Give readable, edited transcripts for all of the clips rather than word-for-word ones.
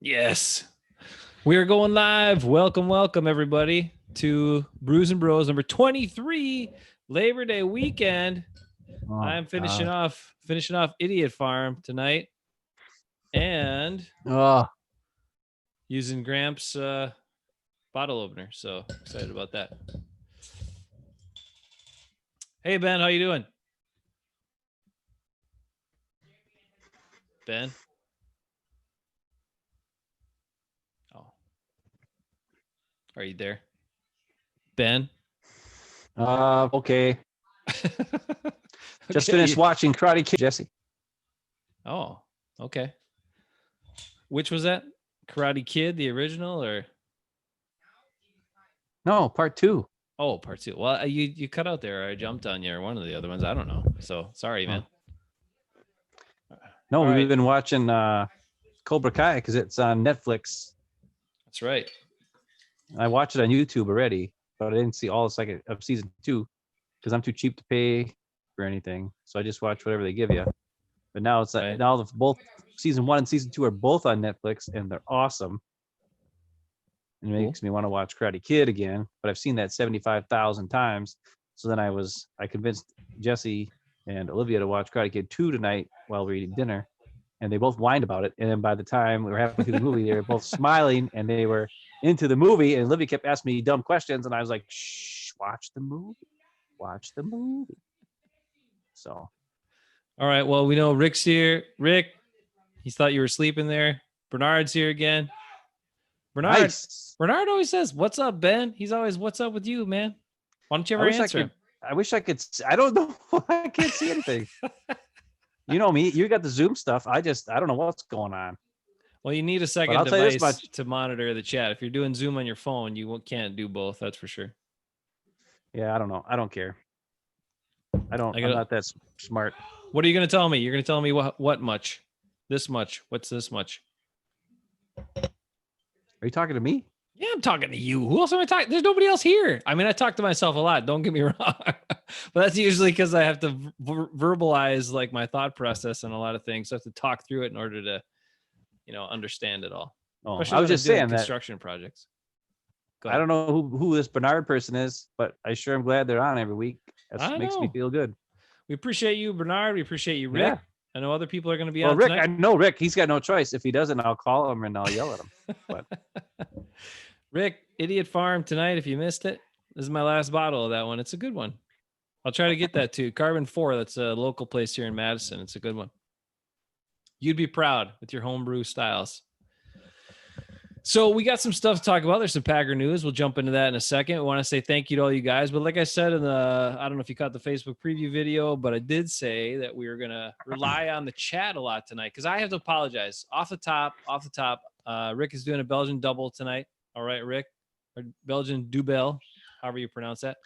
Yes. We are going live. Welcome, everybody, to Brews and Bros number 23, Labor Day weekend. Oh, I'm finishing off Idiot Farm tonight and using Gramps' bottle opener. So excited about that. Hey, Ben, how you doing? Ben? Oh. Are you there? Ben? Okay. Just finished watching Karate Kid, Jesse. Oh, okay. Which was that? Karate Kid, the original, or? No, part 2. Oh, part 2. Well, you cut out there. Or I jumped on you, or one of the other ones. I don't know. So sorry, man. No, All we've right. been watching Cobra Kai because it's on Netflix. That's right. I watched it on YouTube already, but I didn't see all of season 2 because I'm too cheap to pay for anything. So I just watch whatever they give you. But now it's Right. now both season 1 and season 2 are both on Netflix, and they're awesome. And it makes me want to watch Karate Kid again, but I've seen that 75,000 times. So then I convinced Jesse and Olivia to watch Karate Kid 2 tonight while we're eating dinner, and they both whined about it. And then by the time we were halfway through the movie, they were both smiling and they were into the movie. And Olivia kept asking me dumb questions, and I was like, "Shh, watch the movie." So, all right. Well, we know Rick's here. Rick, he thought you were sleeping there. Bernard's here again. Bernard always says, "What's up, Ben?" He's always, "What's up with you, man?" Why don't you ever answer him? I wish I could. I don't know. I can't see anything. You know me. You got the Zoom stuff. I don't know what's going on. Well, you need a second device to monitor the chat. If you're doing Zoom on your phone, you can't do both. That's for sure. Yeah, I don't know. I don't care. I'm not that smart. What are you going to tell me? You're going to tell me what much? This much. What's this much? Are you talking to me? Yeah, I'm talking to you. Who else am I talking? There's nobody else here. I mean, I talk to myself a lot. Don't get me wrong. But that's usually because I have to verbalize like my thought process and a lot of things. So I have to talk through it in order to, understand it all. Oh, I was just saying construction projects. I don't know who this Bernard person is, but I sure am glad they're on every week. That makes me feel good. We appreciate you, Bernard. We appreciate you, Rick. Yeah. I know other people are going to be on Rick, tonight. I know Rick. He's got no choice. If he doesn't, I'll call him and I'll yell at him. But Rick, Idiot Farm tonight. If you missed it, this is my last bottle of that one. It's a good one. I'll try to get that too. Carbon 4. That's a local place here in Madison. It's a good one. You'd be proud with your homebrew styles. So we got some stuff to talk about. There's some Packer news. We'll jump into that in a second. I want to say thank you to all you guys. But like I said I don't know if you caught the Facebook preview video, but I did say that we were going to rely on the chat a lot tonight because I have to apologize. Off the top, Rick is doing a Belgian double tonight. All right, Rick, or Belgian double, however you pronounce that.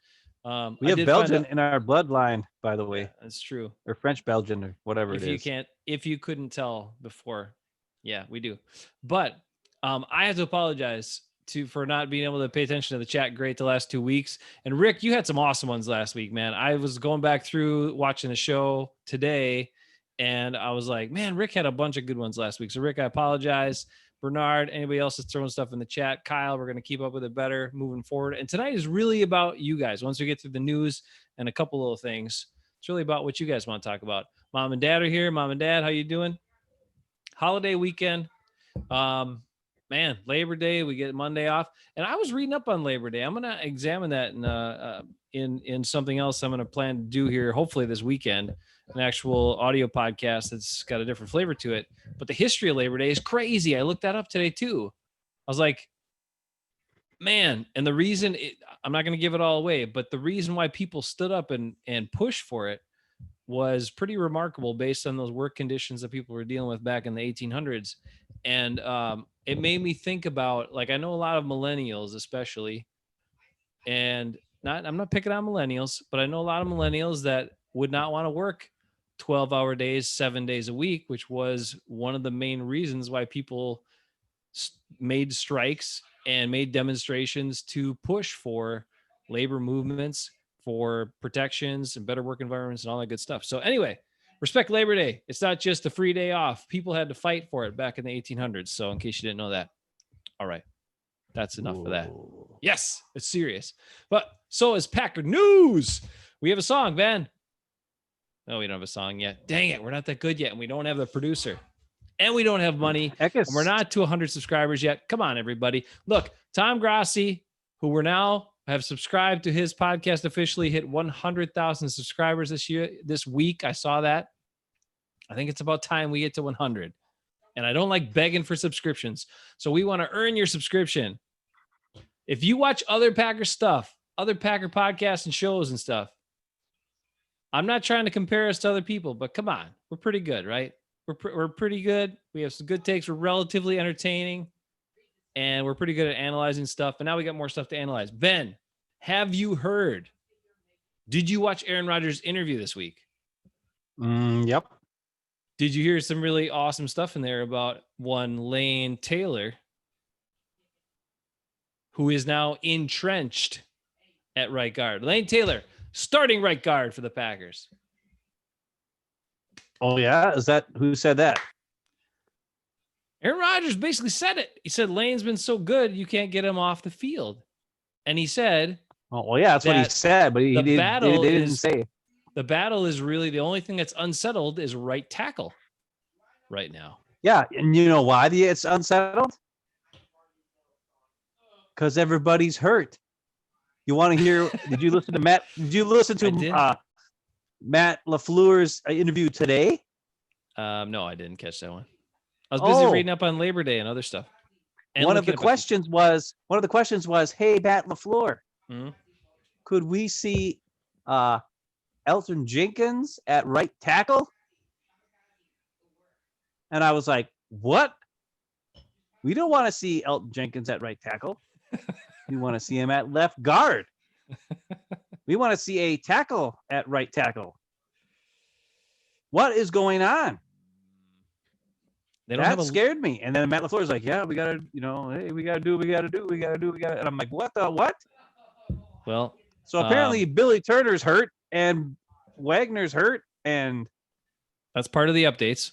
We have Belgian in our bloodline, by the way. Yeah, that's true. Or French Belgian or whatever it is. If you couldn't tell before, yeah, we do. But I have to apologize for not being able to pay attention to the chat great the last 2 weeks. And Rick, you had some awesome ones last week, man. I was going back through watching the show today, and I was like, man, Rick had a bunch of good ones last week. So Rick, I apologize. Bernard, anybody else that's throwing stuff in the chat, Kyle, we're going to keep up with it better moving forward. And tonight is really about you guys. Once we get through the news and a couple little things, it's really about what you guys want to talk about. Mom and Dad are here. Mom and Dad, how you doing? Holiday weekend. Man, Labor Day, we get Monday off. And I was reading up on Labor Day. I'm going to examine that in something else I'm going to plan to do here, hopefully this weekend, an actual audio podcast that's got a different flavor to it. But the history of Labor Day is crazy. I looked that up today too. I was like, man, and the reason, I'm not going to give it all away, but the reason why people stood up and pushed for it was pretty remarkable based on those work conditions that people were dealing with back in the 1800s. And it made me think about, like, I know a lot of millennials, especially, and I'm not picking on millennials, but I know a lot of millennials that would not want to work 12-hour days, 7 days a week, which was one of the main reasons why people made strikes and made demonstrations to push for labor movements, for protections and better work environments and all that good stuff. So anyway, Respect Labor Day. It's not just a free day off. People had to fight for it back in the 1800s. So in case you didn't know that. All right. That's enough of that. Yes, it's serious. But so is Packer News. We have a song, Ben. No, we don't have a song yet. Dang it. We're not that good yet. And we don't have the producer. And we don't have money. And we're not to 100 subscribers yet. Come on, everybody. Look, Tom Grassi, who we're now have subscribed to his podcast officially, hit 100,000 subscribers this week. I saw that. I think it's about time we get to 100. And I don't like begging for subscriptions. So we want to earn your subscription. If you watch other Packer stuff, other Packer podcasts and shows and stuff, I'm not trying to compare us to other people, but come on. We're pretty good, right? We're pretty good. We have some good takes. We're relatively entertaining. And we're pretty good at analyzing stuff. And now we got more stuff to analyze. Ben, have you heard? Did you watch Aaron Rodgers' interview this week? Yep. Did you hear some really awesome stuff in there about one Lane Taylor, who is now entrenched at right guard? Lane Taylor, starting right guard for the Packers. Oh, yeah? Is that who said that? Aaron Rodgers basically said it. He said Lane's been so good, you can't get him off the field. And he said... Oh, well, yeah, that's what he said, but he didn't say. The battle is really the only thing that's unsettled is right tackle right now. Yeah, and you know why it's unsettled? Because everybody's hurt. You want to hear? Did you listen to Matt? Did you listen to Matt LaFleur's interview today? No, I didn't catch that one. I was busy reading up on Labor Day and other stuff. And one of the questions was, "Hey, Matt LaFleur, could we see Elton Jenkins at right tackle?" And I was like, "What? We don't want to see Elton Jenkins at right tackle. We want to see him at left guard. We want to see a tackle at right tackle. What is going on?" That scared me. And then Matt LaFleur's like, "Yeah, we gotta, hey, we gotta do. And I'm like, what the what? Well, so apparently Billy Turner's hurt and Wagner's hurt, and that's part of the updates.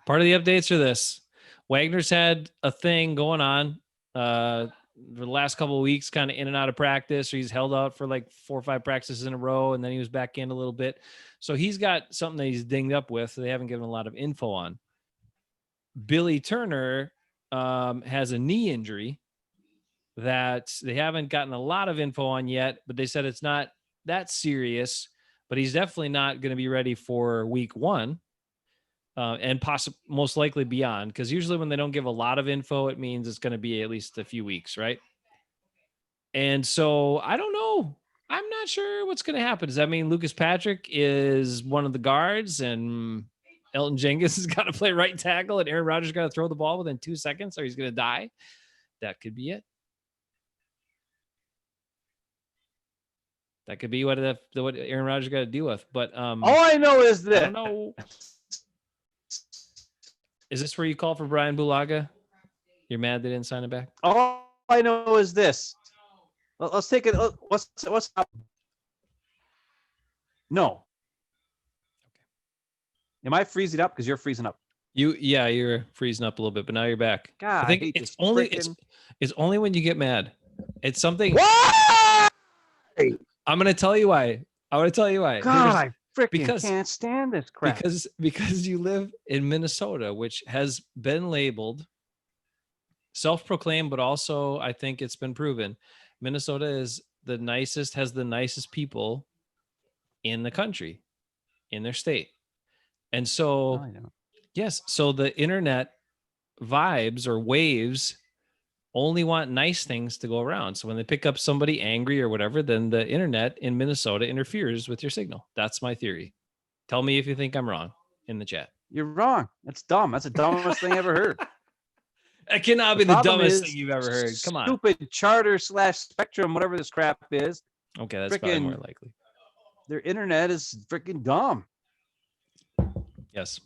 Part of the updates are this: Wagner's had a thing going on for the last couple of weeks, kind of in and out of practice, or he's held out for like 4 or 5 practices in a row, and then he was back in a little bit. So he's got something that he's dinged up with. They haven't given a lot of info on. Billy Turner has a knee injury that they haven't gotten a lot of info on yet, but they said it's not that serious, but he's definitely not going to be ready for week 1 and most likely beyond, because usually when they don't give a lot of info, it means it's going to be at least a few weeks, right? And so I don't know. I'm not sure what's going to happen. Does that mean Lucas Patrick is one of the guards and Elton Jenkins has got to play right tackle and Aaron Rodgers got to throw the ball within 2 seconds or he's going to die? That could be it. That could be what Aaron Rodgers got to deal with. But all I know is this. I don't know. Is this where you call for Brian Bulaga? You're mad they didn't sign it back? All I know is this. Let's take it. What's up? No. Am I freezing up? Because you're freezing up. You're freezing up a little bit, but now you're back. God, I think it's only when you get mad. It's something. Why? I'm gonna tell you why. God, I freaking can't stand this crap. Because you live in Minnesota, which has been labeled self-proclaimed, but also I think it's been proven. Minnesota has the nicest people in the country, in their state. And so, yes, so the internet vibes or waves only want nice things to go around. So when they pick up somebody angry or whatever, then the internet in Minnesota interferes with your signal. That's my theory. Tell me if you think I'm wrong in the chat. You're wrong. That's dumb. That's the dumbest thing I ever heard. It cannot be the dumbest thing you've ever heard. Come on. Stupid Charter/Spectrum, whatever this crap is. Okay, that's probably more likely. Their internet is freaking dumb. Yes.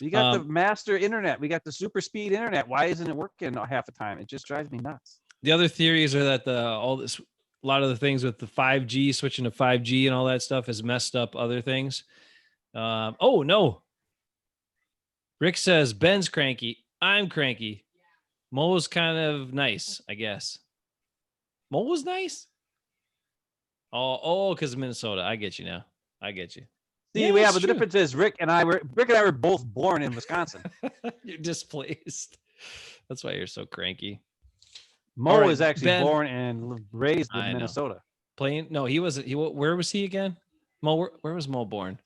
You got the master internet. We got the super speed internet. Why isn't it working half the time? It just drives me nuts. The other theories are that a lot of the things with the 5G, switching to 5G and all that stuff has messed up other things. Oh, no. Rick says Ben's cranky. I'm cranky. Mo's kind of nice, I guess. Mo was nice. Oh, because of Minnesota. I get you now. I get you. See, but the difference is Rick and I were both born in Wisconsin. You're displaced. That's why you're so cranky. Mo was actually born and raised in Minnesota. No, he wasn't. Where was he again? Mo, where was Mo born?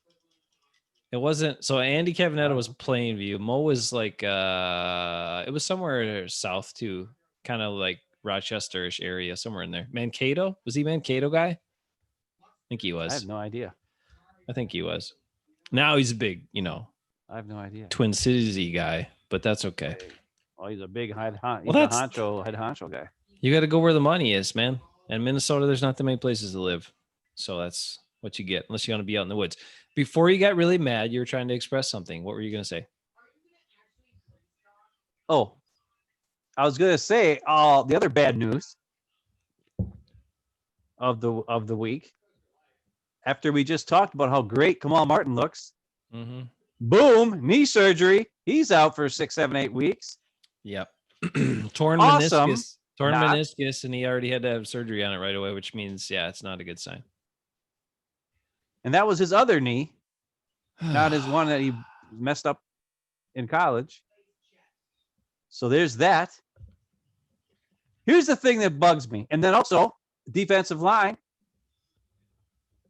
It wasn't. So Andy Cavanetta was Plainview. Mo was like, it was somewhere south too, kind of like Rochester-ish area, somewhere in there. Mankato? Was he Mankato guy? I think he was. I have no idea. I think he was. Now he's a big, I have no idea. Twin Cities guy, but that's okay. Well, he's a big head honcho guy. You got to go where the money is, man. And Minnesota, there's not that many places to live. So that's what you get, unless you want to be out in the woods. Before you got really mad, you were trying to express something. What were you going to say? Oh, I was going to say the other bad news of the week. After we just talked about how great Kamal Martin looks, boom, knee surgery. He's out for 6, 7, 8 weeks. Yep. Torn meniscus, and he already had to have surgery on it right away, which means, it's not a good sign. And that was his other knee, not his one that he messed up in college. So there's that. Here's the thing that bugs me. And then also, defensive line.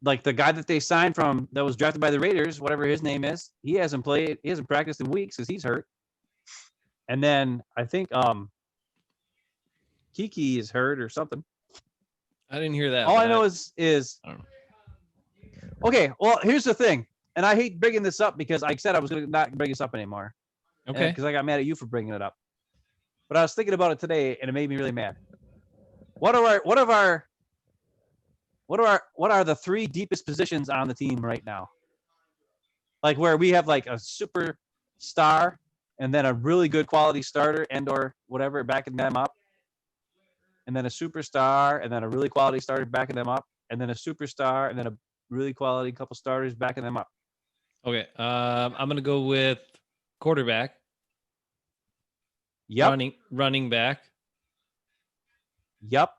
Like the guy that they signed that was drafted by the Raiders, whatever his name is, he hasn't practiced in weeks because he's hurt. And then I think Kiki is hurt or something. I didn't hear that. All I know is I don't know. Okay, well, here's the thing. And I hate bringing this up because I said I was going to not bring this up anymore. Okay. Because I got mad at you for bringing it up. But I was thinking about it today and it made me really mad. What are the 3 deepest positions on the team right now? Like where we have like a super star and then a really good quality starter and or whatever backing them up. And then a superstar and then a really quality starter backing them up. And then a superstar and then a really quality couple starters backing them up. Okay. I'm going to go with quarterback. Yep. Running back. Yep.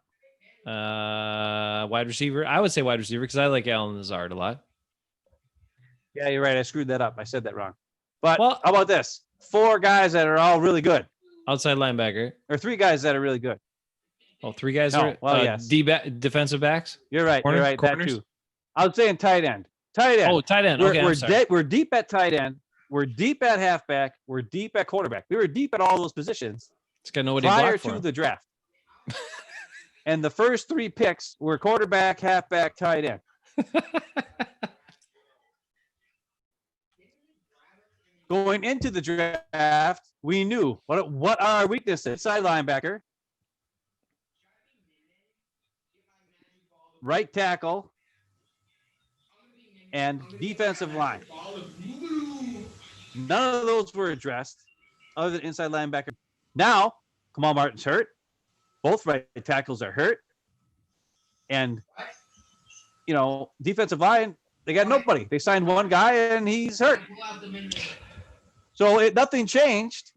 Wide receiver. I would say wide receiver because I like Allen Lazard a lot. Yeah, you're right. I screwed that up. I said that wrong. But how about this? 4 guys that are all really good. Outside linebacker. Or 3 guys that are really good. Oh, 3 guys yes. Defensive backs. You're right. Corners, you're right. corners? That too. I was saying tight end. Oh, tight end. Okay, we're deep at tight end. We're deep at halfback. We're deep at quarterback. We were deep at all those positions. It's got nobody prior to the draft. And the first 3 picks were quarterback, halfback, tight end. Going into the draft, we knew what are our weaknesses. Side linebacker, right tackle, and defensive line. None of those were addressed other than inside linebacker. Now, Kamal Martin's hurt. Both right tackles are hurt. And, defensive line, they got nobody. They signed one guy and he's hurt. So nothing changed.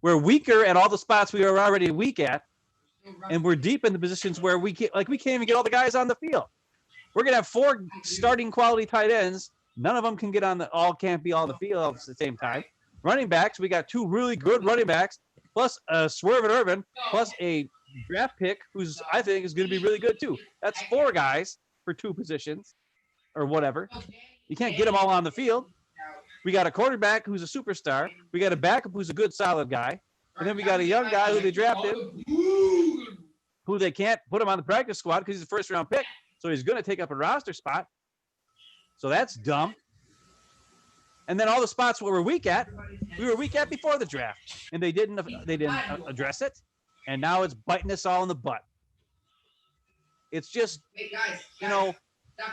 We're weaker at all the spots we were already weak at. And we're deep in the positions where we can't even get all the guys on the field. We're going to have 4 starting quality tight ends. None of them can't be on the field at the same time. Running backs, we got 2 really good running backs, plus a Swerve Irvin, plus a draft pick who's I think is going to be really good too. That's 4 guys for 2 positions or whatever. You can't get them all on the field. We got a quarterback who's a superstar. We got a backup who's a good solid guy. And then we got a young guy who they drafted who they can't put him on the practice squad because he's a first-round pick. So he's going to take up a roster spot. So that's dumb. And then all the spots where we were weak at before the draft. And they didn't address it. And now it's biting us all in the butt. It's just, Hey guys, stop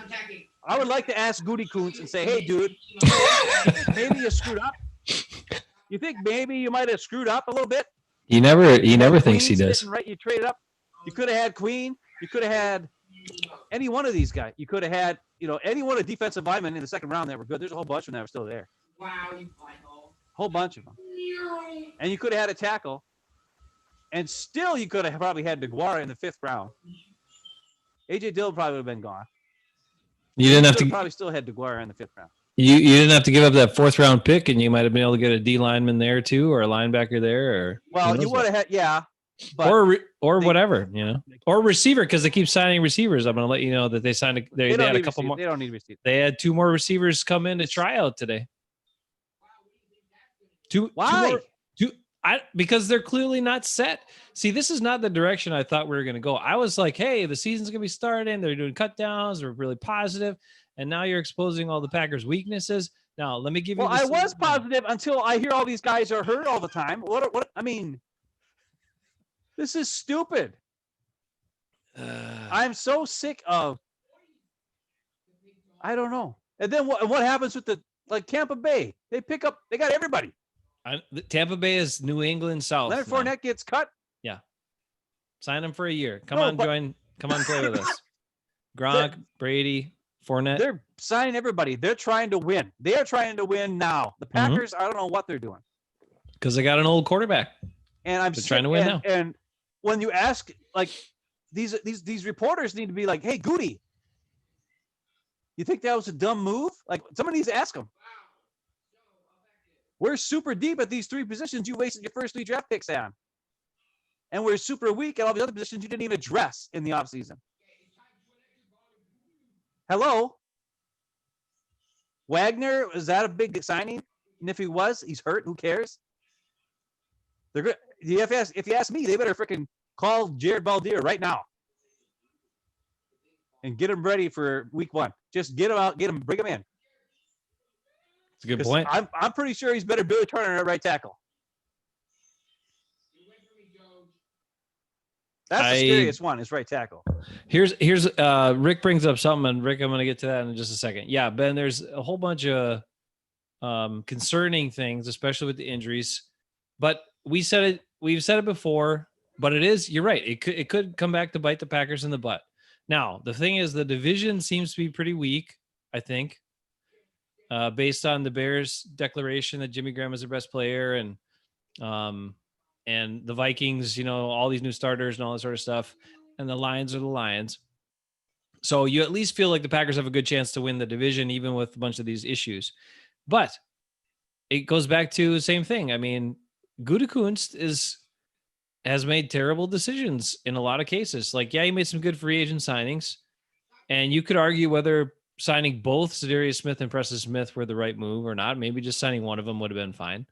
attacking. I would like to ask Goody Coons and say, hey, dude, maybe you screwed up. You think maybe you might have screwed up a little bit? He never thinks he does. Right, you traded up. You could have had Queen. You could have had any one of these guys. You could have had, any one of the defensive linemen in the second round that were good. There's a whole bunch of them that were still there. Wow, you butthole. whole bunch of them. And you could have had a tackle, and still you could have probably had DeGuara in the 5th round. A.J. Dillon probably would have been gone. You didn't have could to. probably still had DeGuara in the 5th round. You didn't have to give up that 4th round pick, and you might have been able to get a D lineman there too, or a linebacker there, or well, you would have had but or whatever, or receiver, because they keep signing receivers. I'm going to let you know that they signed. They had a couple more. They don't need receivers. They had 2 more receivers come in to try out today. Why? Because they're clearly not set. See, this is not the direction I thought we were going to go. I was like, hey, the season's going to be starting. They're doing cut downs. They're really positive. And now you're exposing all the Packers' weaknesses. Now, let me give you. Well, I was positive until I hear all these guys are hurt all the time. What? I mean, this is stupid. I'm so sick of. I don't know. And then what happens with Tampa Bay? They got everybody. Tampa Bay is New England South. Leonard Fournette gets cut. Yeah. Sign him for a year. Come on, play with us. Gronk, Brady, Fournette. They're signing everybody. They're trying to win. They are trying to win now. The Packers, I don't know what they're doing. Because they got an old quarterback. And I'm trying to win now. And when you ask, these reporters need to be like, hey, Goody, you think that was a dumb move? Like, somebody needs to ask them. We're super deep at these 3 positions you wasted your first 3 draft picks on. And we're super weak at all the other positions you didn't even address in the offseason. Hello? Wagner, is that a big signing? And if he was, he's hurt. Who cares? They're good. If you ask me, they better freaking call Jared Baldier right now and get him ready for week 1. Just get him out, bring him in. It's a good point. I'm pretty sure he's better Billy Turner at right tackle. That's the scariest one, is right tackle. Here's Rick brings up something, and Rick, I'm going to get to that in just a second. Yeah, Ben, there's a whole bunch of concerning things, especially with the injuries. But we've said it before, but you're right. It could come back to bite the Packers in the butt. Now, the thing is, the division seems to be pretty weak, I think, based on the Bears' declaration that Jimmy Graham is their best player, and the Vikings, all these new starters and all that sort of stuff, and the Lions are the Lions. So you at least feel like the Packers have a good chance to win the division, even with a bunch of these issues. But it goes back to the same thing. I mean, Gutekunst has made terrible decisions in a lot of cases. He made some good free agent signings, and you could argue whether signing both Zadarius Smith and Preston Smith were the right move or not. Maybe just signing one of them would have been fine.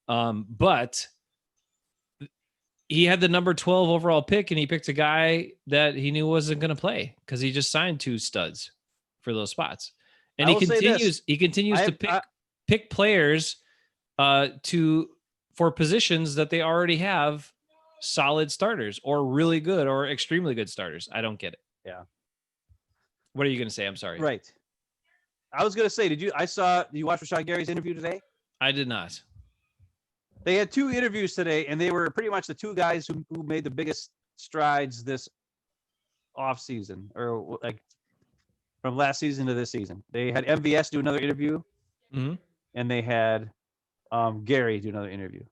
But he had the number 12 overall pick, and he picked a guy that he knew wasn't going to play because he just signed 2 studs for those spots. And he continues to pick players for positions that they already have solid starters or really good or extremely good starters. I don't get it. Yeah. What are you going to say? I'm sorry. Right. I was going to say, did you watch Rashawn Gary's interview today? I did not. They had 2 interviews today, and they were pretty much the 2 guys who made the biggest strides this offseason, or from last season to this season. They had MVS do another interview, and they had Gary do another interview.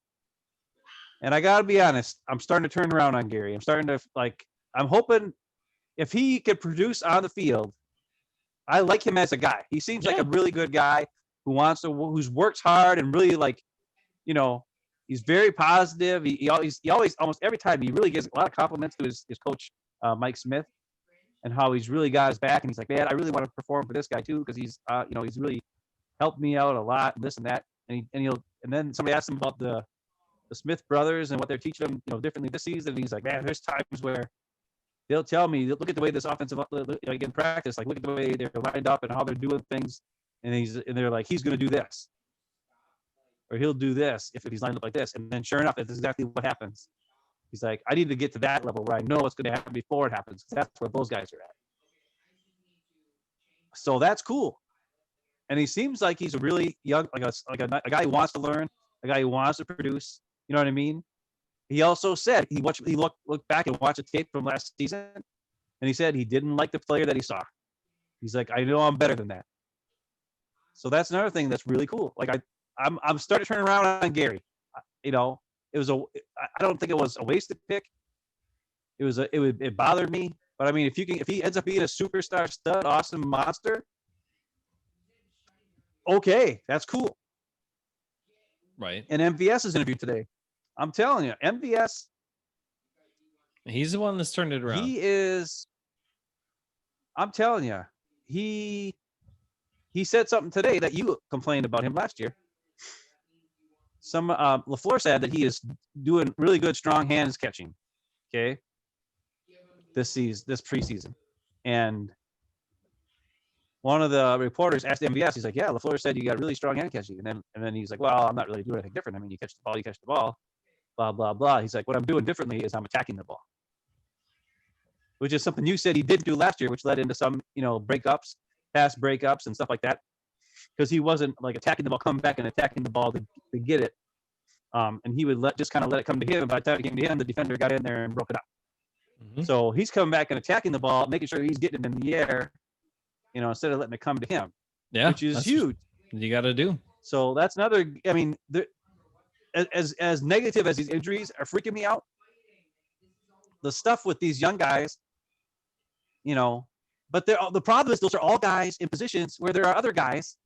And I got to be honest, I'm starting to turn around on Gary. I'm starting to I'm hoping if he could produce on the field, I like him as a guy. He seems like a really good guy who's works hard and really he's very positive. He always almost every time he really gives a lot of compliments to his coach, Mike Smith, and how he's really got his back. And he's like, man, I really want to perform for this guy too, because he's he's really helped me out a lot, and this and that. And then somebody asked him about the Smith brothers and what they're teaching them, differently this season. And he's like, man, there's times where they'll tell me, look at the way this offensive in practice, look at the way they're lined up and how they're doing things, and they're like, he's going to do this, or he'll do this if he's lined up like this. And then sure enough, that's exactly what happens. He's like, I need to get to that level where I know what's going to happen before it happens, because that's where those guys are at. So that's cool. And he seems like he's a really young, a guy who wants to learn, a guy who wants to produce. You know what I mean? He also said he looked back and watched the tape from last season, and he said he didn't like the player that he saw. He's like, I know I'm better than that. So that's another thing that's really cool. I'm starting to turn around on Gary. You know, I don't think it was a wasted pick. It bothered me. But I mean, if he ends up being a superstar stud, awesome monster, okay, that's cool. Right. And MVS's interview today, I'm telling you, MVS, He's the one that's turned it around. he is. I'm telling you, he said something today that you complained about him last year. Some LaFleur said that he is doing really good, strong hands catching. Okay, this preseason, and one of the reporters asked MVS, he's like, "Yeah, LaFleur said you got really strong hand catching," and then he's like, "Well, I'm not really doing anything different. I mean, you catch the ball, blah blah blah." He's like, "What I'm doing differently is I'm attacking the ball," which is something you said he didn't do last year, which led into some breakups, pass breakups, and stuff like that, because he wasn't like attacking the ball, coming back and attacking the ball to get it. And he would just kind of let it come to him. And by the time it came to him, the defender got in there and broke it up. Mm-hmm. So he's coming back and attacking the ball, making sure he's getting it in the air, instead of letting it come to him. Yeah, which is huge. You got to do. So that's another. I mean, as negative as these injuries are freaking me out, the stuff with these young guys, but the problem is those are all guys in positions where there are other guys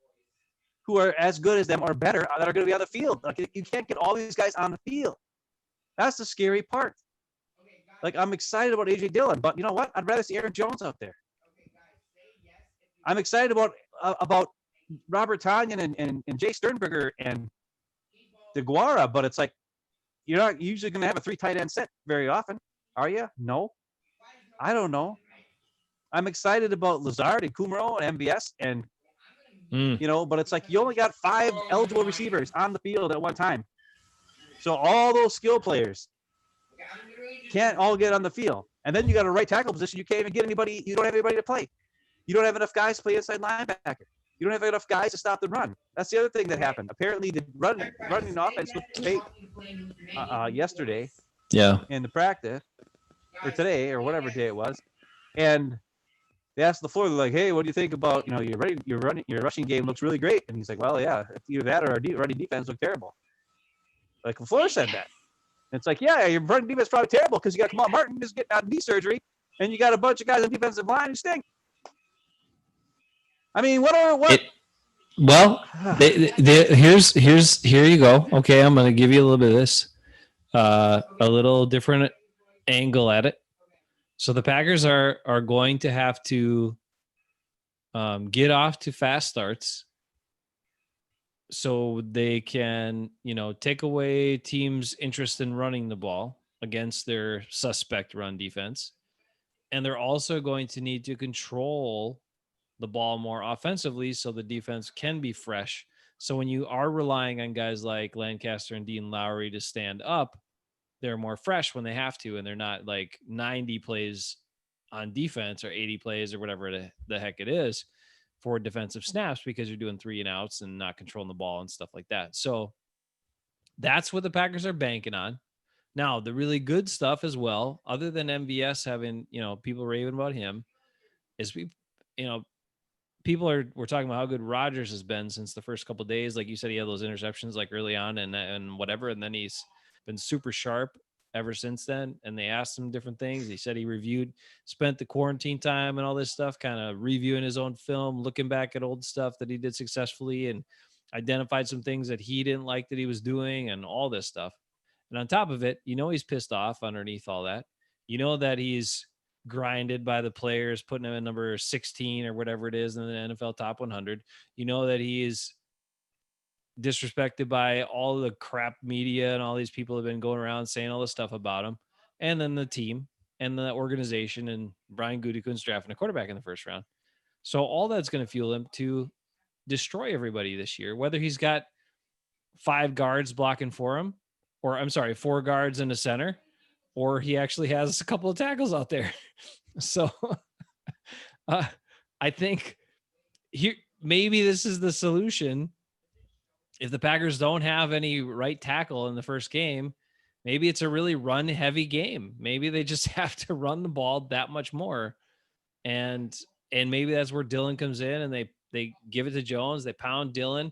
who are as good as them or better that are going to be on the field. Like, you can't get all these guys on the field. That's the scary part. Like, I'm excited about AJ Dillon, but you know what? I'd rather see Aaron Jones out there. I'm excited about Robert Tonyan and Jay Sternberger and DeGuara, but it's like, you're not usually going to have a 3 tight end set very often, are you? No. I don't know. I'm excited about Lazard and Kumaro and MVS and but it's like you only got 5 eligible receivers on the field at one time. So all those skill players can't all get on the field. And then you got a right tackle position. You can't even get anybody. You don't have anybody to play. You don't have enough guys to play inside linebacker. You don't have enough guys to stop the run. That's the other thing that happened. Apparently the running offense looked great yesterday. Yeah. In the practice, or today, or whatever day it was. And they asked LaFleur, they're like, "Hey, what do you think about, your rushing game looks really great." And he's like, "Well, yeah, either that or our running defense look terrible." Like, LaFleur said that. And it's like, yeah, your running defense is probably terrible because you got Kamal Martin just getting out of knee surgery, and you got a bunch of guys on defensive line who stink. I mean, here you go. Okay, I'm going to give you a little bit of this, a little different angle at it. So the Packers are going to have to get off to fast starts so they can, take away teams' interest in running the ball against their suspect run defense. And they're also going to need to control the ball more offensively so the defense can be fresh. So when you are relying on guys like Lancaster and Dean Lowry to stand up, they're more fresh when they have to, and they're not like 90 plays on defense or 80 plays or whatever the heck it is for defensive snaps, because you're doing 3 and outs and not controlling the ball and stuff like that. So that's what the Packers are banking on. Now, the really good stuff as well, other than MVS having, people raving about him, is we're talking about how good Rodgers has been since the first couple of days. Like you said, he had those interceptions like early on and whatever, and then he's been super sharp ever since then. And they asked him different things. He said he spent the quarantine time and all this stuff, kind of reviewing his own film, looking back at old stuff that he did successfully, and identified some things that he didn't like that he was doing and all this stuff. And on top of it, he's pissed off underneath all that. That he's grinded by the players, putting him at number 16 or whatever it is in the NFL top 100. That he is disrespected by all the crap media and all these people have been going around saying all this stuff about him, and then the team and the organization, and Brian Gutekunst drafting a quarterback in the first round. So all that's going to fuel him to destroy everybody this year, whether he's got 5 guards blocking for him, or 4 guards in the center, or he actually has a couple of tackles out there. So I think maybe this is the solution. If the Packers don't have any right tackle in the first game, maybe it's a really run heavy game. Maybe they just have to run the ball that much more. And maybe that's where Dillon comes in, and they give it to Jones. They pound Dillon.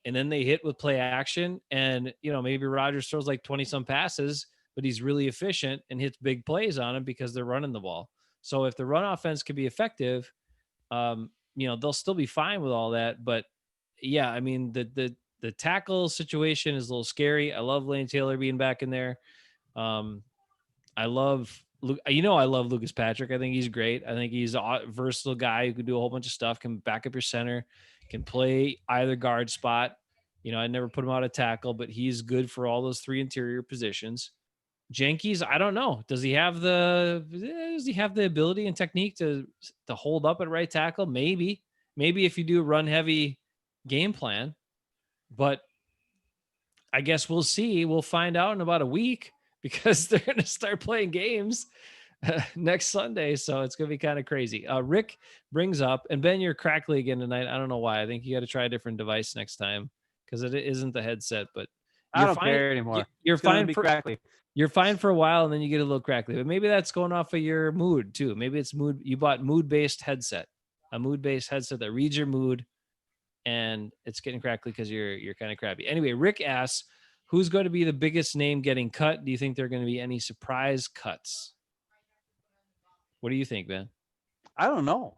and then they hit with play action. And, maybe Rodgers throws like 20 some passes, but he's really efficient and hits big plays on him because they're running the ball. So if the run offense can be effective, they'll still be fine with all that. But yeah, I mean, the tackle situation is a little scary. I love Lane Taylor being back in there. I love Lucas Patrick. I think he's great. I think he's a versatile guy who can do a whole bunch of stuff, can back up your center, can play either guard spot. I never put him out of tackle, but he's good for all those three interior positions. Jenkins, I don't know. Does he have the ability and technique to hold up at right tackle? Maybe if you do a run heavy game plan, but I guess we'll see. We'll find out in about a week because they're going to start playing games next Sunday. So it's going to be kind of crazy. Rick brings up, and Ben, you're crackly again tonight. I don't know why. I think you got to try a different device next time because it isn't the headset, but I don't care anymore. You're fine for crackly. You're fine for a while, and then you get a little crackly. But maybe that's going off of your mood too. Maybe it's mood. You bought mood-based headset, a mood-based headset that reads your mood, and it's getting crackly because you're kind of crappy. Anyway, Rick asks, who's going to be the biggest name getting cut? Do you think there are going to be any surprise cuts? What do you think, Ben? I don't know.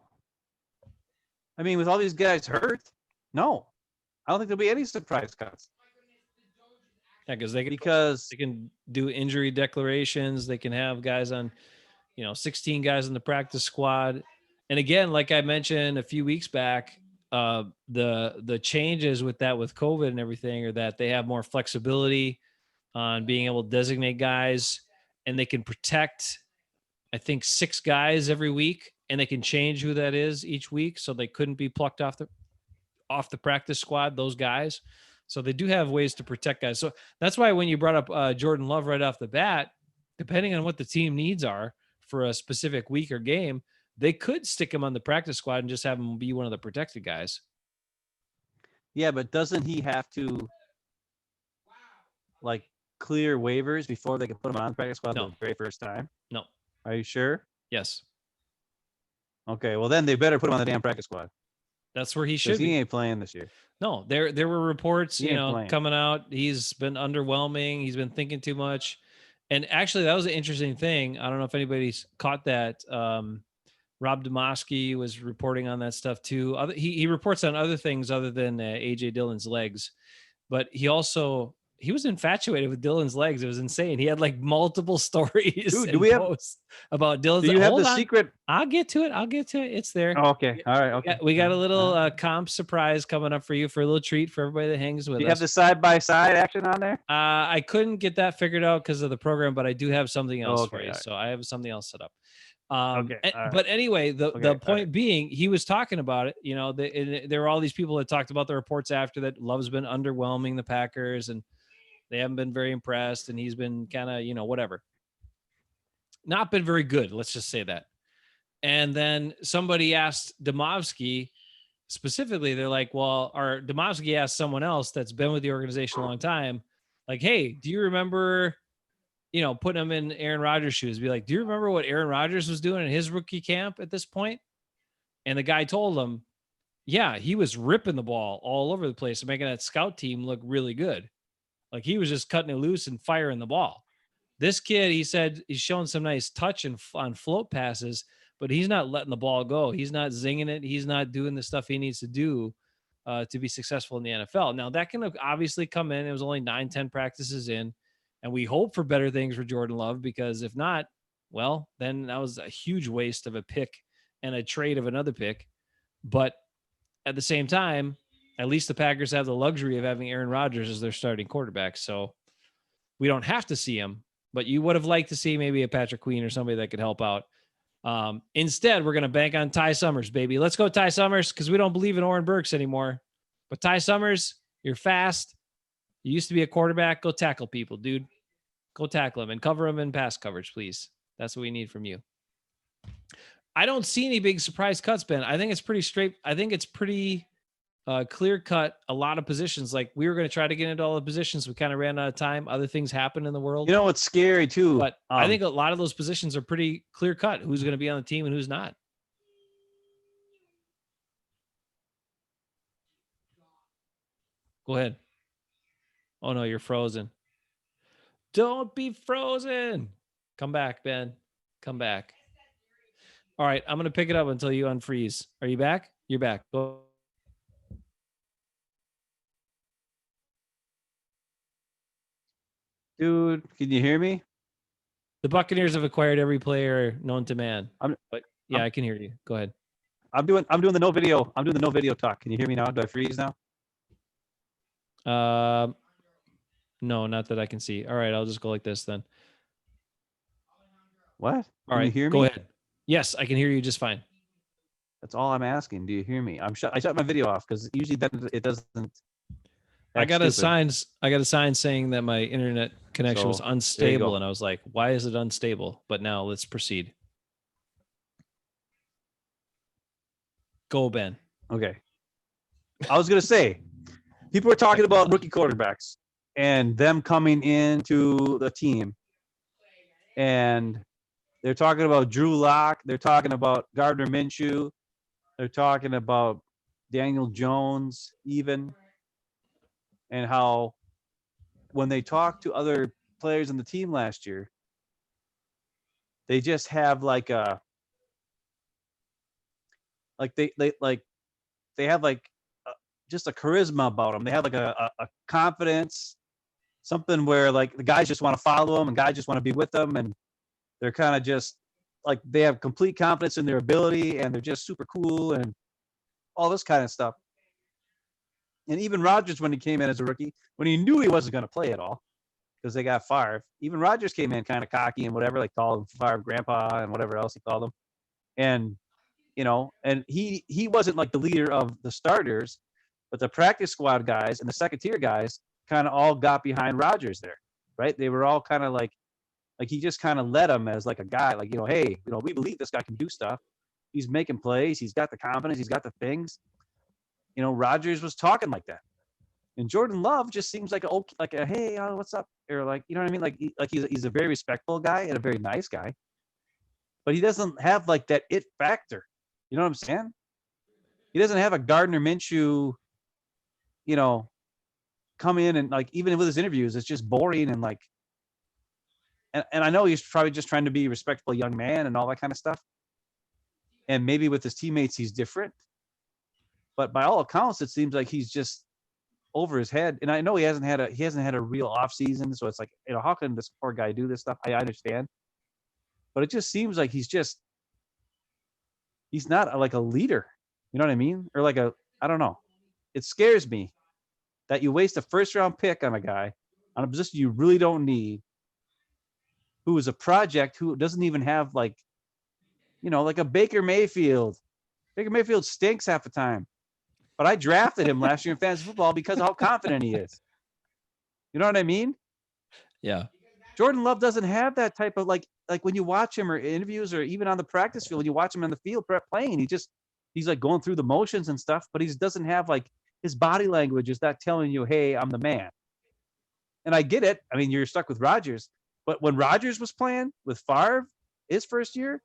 I mean, with all these guys hurt, no. I don't think there'll be any surprise cuts. Yeah, because they can do injury declarations. They can have guys on, 16 guys in the practice squad. And again, like I mentioned a few weeks back, the changes with COVID and everything are that they have more flexibility on being able to designate guys, and they can protect, I think, 6 guys every week, and they can change who that is each week. So they couldn't be plucked off the practice squad, those guys. So they do have ways to protect guys. So that's why when you brought up Jordan Love right off the bat, depending on what the team needs are for a specific week or game, they could stick him on the practice squad and just have him be one of the protected guys. Yeah, but doesn't he have to clear waivers before they can put him on the practice squad the very first time? No. Are you sure? Yes. Okay, well then they better put him on the damn practice squad. That's where he should be. He ain't playing this year. No, there were reports, playing. coming out. He's been underwhelming. He's been thinking too much. And actually, that was an interesting thing. I don't know if anybody's caught that. Rob Demoski was reporting on that stuff too. He reports on other things other than AJ Dillon's legs, but he was infatuated with Dillon's legs. It was insane. He had multiple stories. Dude, do we have about Dillon's? Do you have the secret? I'll get to it. It's there. Oh, okay. All right. Okay. We got a little comp surprise coming up for you, for a little treat for everybody that hangs with us. Do you have the side-by-side action on there? I couldn't get that figured out because of the program, but I do have something else for you. Right. So I have something else set up. Okay. But anyway, the point being, he was talking about it. There were all these people that talked about the reports after that Love's been underwhelming the Packers and they haven't been very impressed, and he's been kind of, whatever. Not been very good. Let's just say that. And then somebody asked Demovsky specifically, they're like, well, or Demovsky asked someone else that's been with the organization a long time, like, hey, do you remember, putting him in Aaron Rodgers' shoes? Be like, do you remember what Aaron Rodgers was doing in his rookie camp at this point? And the guy told him, yeah, he was ripping the ball all over the place and making that scout team look really good. Like he was just cutting it loose and firing the ball. This kid, he said, he's showing some nice touch and on float passes, but he's not letting the ball go. He's not zinging it. He's not doing the stuff he needs to do to be successful in the NFL. Now that can obviously come in. It was only 9-10 practices in, and we hope for better things for Jordan Love, because if not, well, then that was a huge waste of a pick and a trade of another pick. But at the same time, at least the Packers have the luxury of having Aaron Rodgers as their starting quarterback. So we don't have to see him, but you would have liked to see maybe a Patrick Queen or somebody that could help out. Instead, we're going to bank on Ty Summers, baby. Let's go Ty Summers, because we don't believe in Oren Burks anymore. But Ty Summers, you're fast. You used to be a quarterback. Go tackle people, dude. Go tackle them and cover them in pass coverage, please. That's what we need from you. I don't see any big surprise cuts, Ben. I think it's pretty straight. I think it's pretty clear cut. A lot of positions, like we were going to try to get into all the positions. We kind of ran out of time. Other things happen in the world. What's scary too. But I think a lot of those positions are pretty clear cut. Who's going to be on the team and who's not. Go ahead. Oh no, you're frozen. Don't be frozen. Come back, Ben. Come back. All right, I'm gonna pick it up until you unfreeze. Are you back? You're back. Go. Dude, can you hear me? The Buccaneers have acquired every player known to man. I'm I can hear you. Go ahead. I'm doing the no video. I'm doing the no video talk. Can you hear me now? Do I freeze now? No, not that I can see. All right, I'll just go like this then. What? All Can right, you hear me? go ahead. Yes, I can hear you just fine. That's all I'm asking. Do you hear me? I shut my video off because usually then it doesn't. I got act stupid. I got a sign saying that my internet connection was So, unstable, and I was like, "Why is it unstable?" But now let's proceed. Go, Ben. Okay. I was gonna say, people were talking about rookie quarterbacks and them coming into the team, and they're talking about Drew Lock. They're talking about Gardner Minshew. They're talking about Daniel Jones, even, and how when they talk to other players in the team last year, they just have like a they have like just a charisma about them. They have like a confidence, something where like the guys just want to follow them and guys just want to be with them, and they're kind of just like they have complete confidence in their ability and they're just super cool and all this kind of stuff. And even Rodgers, when he came in as a rookie, when he knew he wasn't going to play at all because they got Favre, even Rodgers came in kind of cocky and whatever, like called him Favre grandpa and whatever else he called him. And and he wasn't like the leader of the starters, but the practice squad guys and the second tier guys kind of all got behind Rodgers there, right? They were all kind of like he just kind of led them as like a guy, like, hey, we believe this guy can do stuff. He's making plays. He's got the confidence. He's got the things. Rodgers was talking like that. And Jordan Love just seems like a hey, what's up? Or like, you know what I mean? Like he's a very respectful guy and a very nice guy. But he doesn't have like that it factor. You know what I'm saying? He doesn't have a Gardner Minshew, come in and like, even with his interviews, it's just boring and like, and I know he's probably just trying to be a respectful young man and all that kind of stuff. And maybe with his teammates, he's different. But by all accounts, it seems like he's just over his head. And I know he hasn't had a real off season. So it's like, how can this poor guy do this stuff? I understand. But it just seems like he's not like a leader. You know what I mean? Or like I don't know. It scares me that you waste a first round pick on a guy on a position you really don't need, who is a project, who doesn't even have like, like a Baker Mayfield. Baker Mayfield stinks half the time. But I drafted him last year in fantasy football because of how confident he is. You know what I mean? Yeah. Jordan Love doesn't have that type of like when you watch him or interviews or even on the practice field, you watch him on the field playing, he's like going through the motions and stuff, but he doesn't have like his body language is not telling you, hey, I'm the man. And I get it. I mean, you're stuck with Rodgers, but when Rodgers was playing with Favre his first year,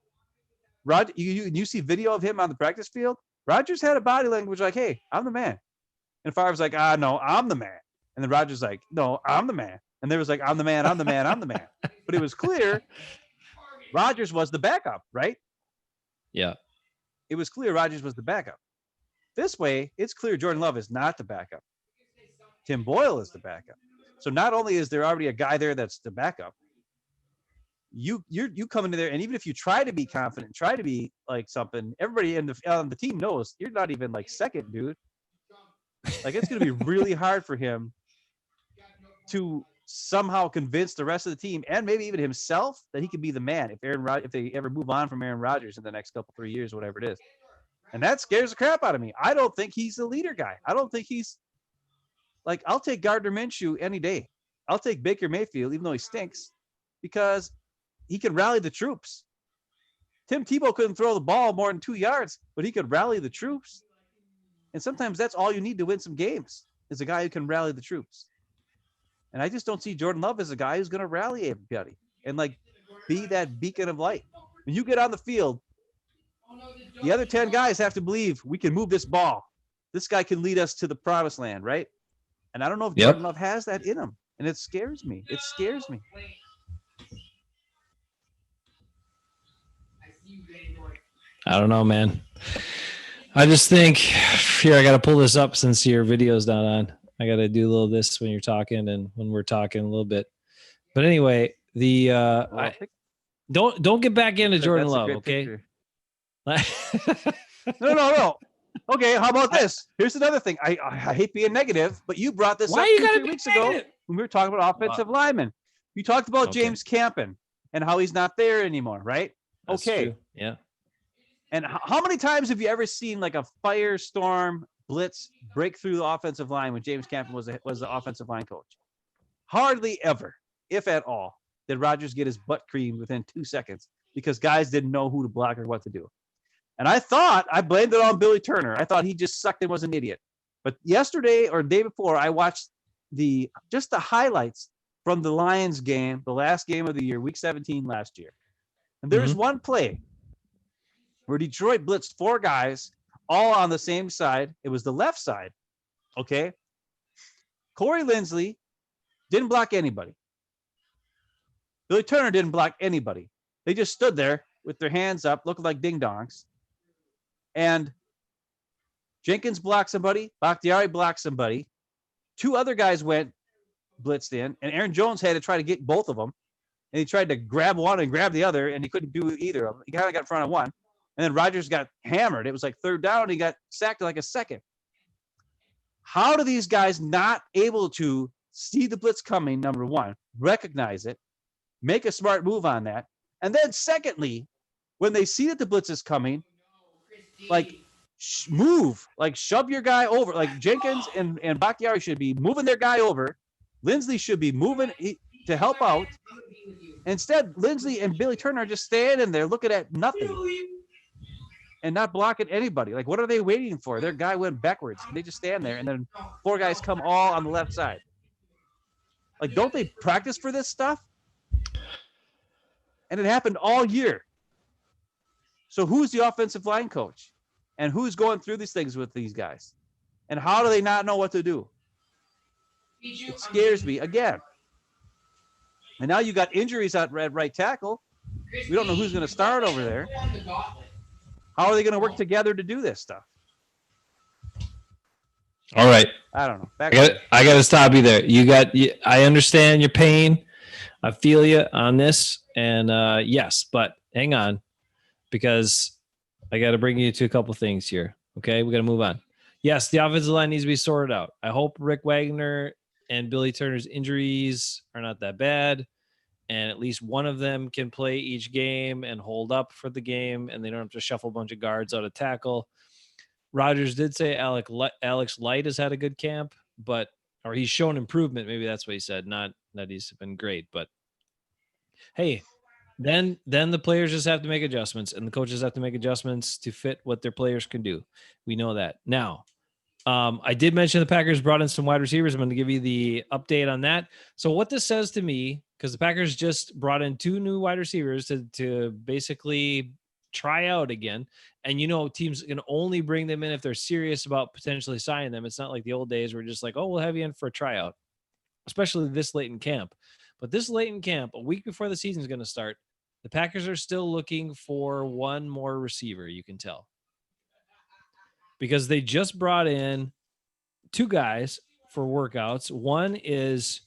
you see video of him on the practice field, Rodgers had a body language like, hey, I'm the man. And Favre's like, no, I'm the man. And then Rodgers like, no, I'm the man. And there was like, I'm the man, I'm the man, I'm the man. But it was clear Rodgers was the backup, right? Yeah. It was clear Rodgers was the backup. This way, it's clear Jordan Love is not the backup. Tim Boyle is the backup. So not only is there already a guy there that's the backup, you come into there, and even if you try to be confident, try to be like something, everybody on the team knows you're not even like second, dude. Like it's going to be really hard for him to somehow convince the rest of the team and maybe even himself that he could be the man if they ever move on from Aaron Rodgers in the next 3 years, whatever it is. And that scares the crap out of me. I don't think he's the leader guy. I don't think he's like, I'll take Gardner Minshew any day. I'll take Baker Mayfield, even though he stinks, because he can rally the troops. Tim Tebow couldn't throw the ball more than 2 yards, but he could rally the troops. And sometimes that's all you need to win some games, is a guy who can rally the troops. And I just don't see Jordan Love as a guy who's going to rally everybody and like be that beacon of light. When you get on the field, the other 10 guys have to believe we can move this ball. This guy can lead us to the promised land, right? And I don't know if Yep. Jordan Love has that in him. And it scares me. It scares me. I don't know, man. I just think here I got to pull this up since your video's not on. I got to do a little of this when you're talking and when we're talking a little bit. But anyway, the Well, don't get back into Jordan that's a Love, great okay? picture. No. Okay, how about this? Here's another thing. I hate being negative, but you brought this Why up you 2-3 gotta be weeks ago negative? when we were talking about offensive linemen. You talked about Okay. James Campen and how he's not there anymore, right? That's okay. true. Yeah. And how many times have you ever seen like a firestorm blitz break through the offensive line when James Campen was the offensive line coach? Hardly ever, if at all, did Rodgers get his butt creamed within 2 seconds because guys didn't know who to block or what to do. And I blamed it on Billy Turner. I thought he just sucked and was an idiot. But yesterday or the day before, I watched just the highlights from the Lions game, the last game of the year, week 17 last year. And there's one play where Detroit blitzed 4 guys all on the same side. It was the left side. Okay. Corey Linsley didn't block anybody. Billy Turner didn't block anybody. They just stood there with their hands up, looking like ding-dongs. And Jenkins blocked somebody. Bakhtiari blocked somebody. 2 other guys went blitzed in, and Aaron Jones had to try to get both of them. And he tried to grab one and grab the other, and he couldn't do either of them. He kind of got in front of one. And then Rodgers got hammered. It was like 3rd down. And he got sacked in like a second. How do these guys not able to see the blitz coming, number one, recognize it, make a smart move on that, and then secondly, when they see that the blitz is coming, like move, like shove your guy over. Like Jenkins and Bakhtiari should be moving their guy over. Linsley should be moving to help out. Instead, Linsley and Billy Turner are just standing there looking at nothing and not blocking anybody. Like, what are they waiting for? Their guy went backwards. They just stand there, and then 4 guys come all on the left side. Like, don't they practice for this stuff? And it happened all year. So who's the offensive line coach? And who's going through these things with these guys? And how do they not know what to do? It scares me again. And now you got injuries at right tackle. We don't know who's going to start over there. How are they going to work together to do this stuff? All right. I don't know. I got to stop you there. I understand your pain. I feel you on this. And yes, but hang on, because I got to bring you to a couple things here. Okay. We got to move on. Yes. The offensive line needs to be sorted out. I hope Rick Wagner and Billy Turner's injuries are not that bad, and at least one of them can play each game and hold up for the game, and they don't have to shuffle a bunch of guards out of tackle. Rodgers did say Alex Light has had a good camp, or he's shown improvement. Maybe that's what he said. Not that he's been great, but hey, then the players just have to make adjustments, and the coaches have to make adjustments to fit what their players can do. We know that. Now, I did mention the Packers brought in some wide receivers. I'm going to give you the update on that. So what this says to me, because the Packers just brought in 2 new wide receivers to basically try out again. And, teams can only bring them in if they're serious about potentially signing them. It's not like the old days where just like, oh, we'll have you in for a tryout, especially this late in camp. But this late in camp, a week before the season is going to start, the Packers are still looking for one more receiver, you can tell. Because they just brought in 2 guys for workouts. One is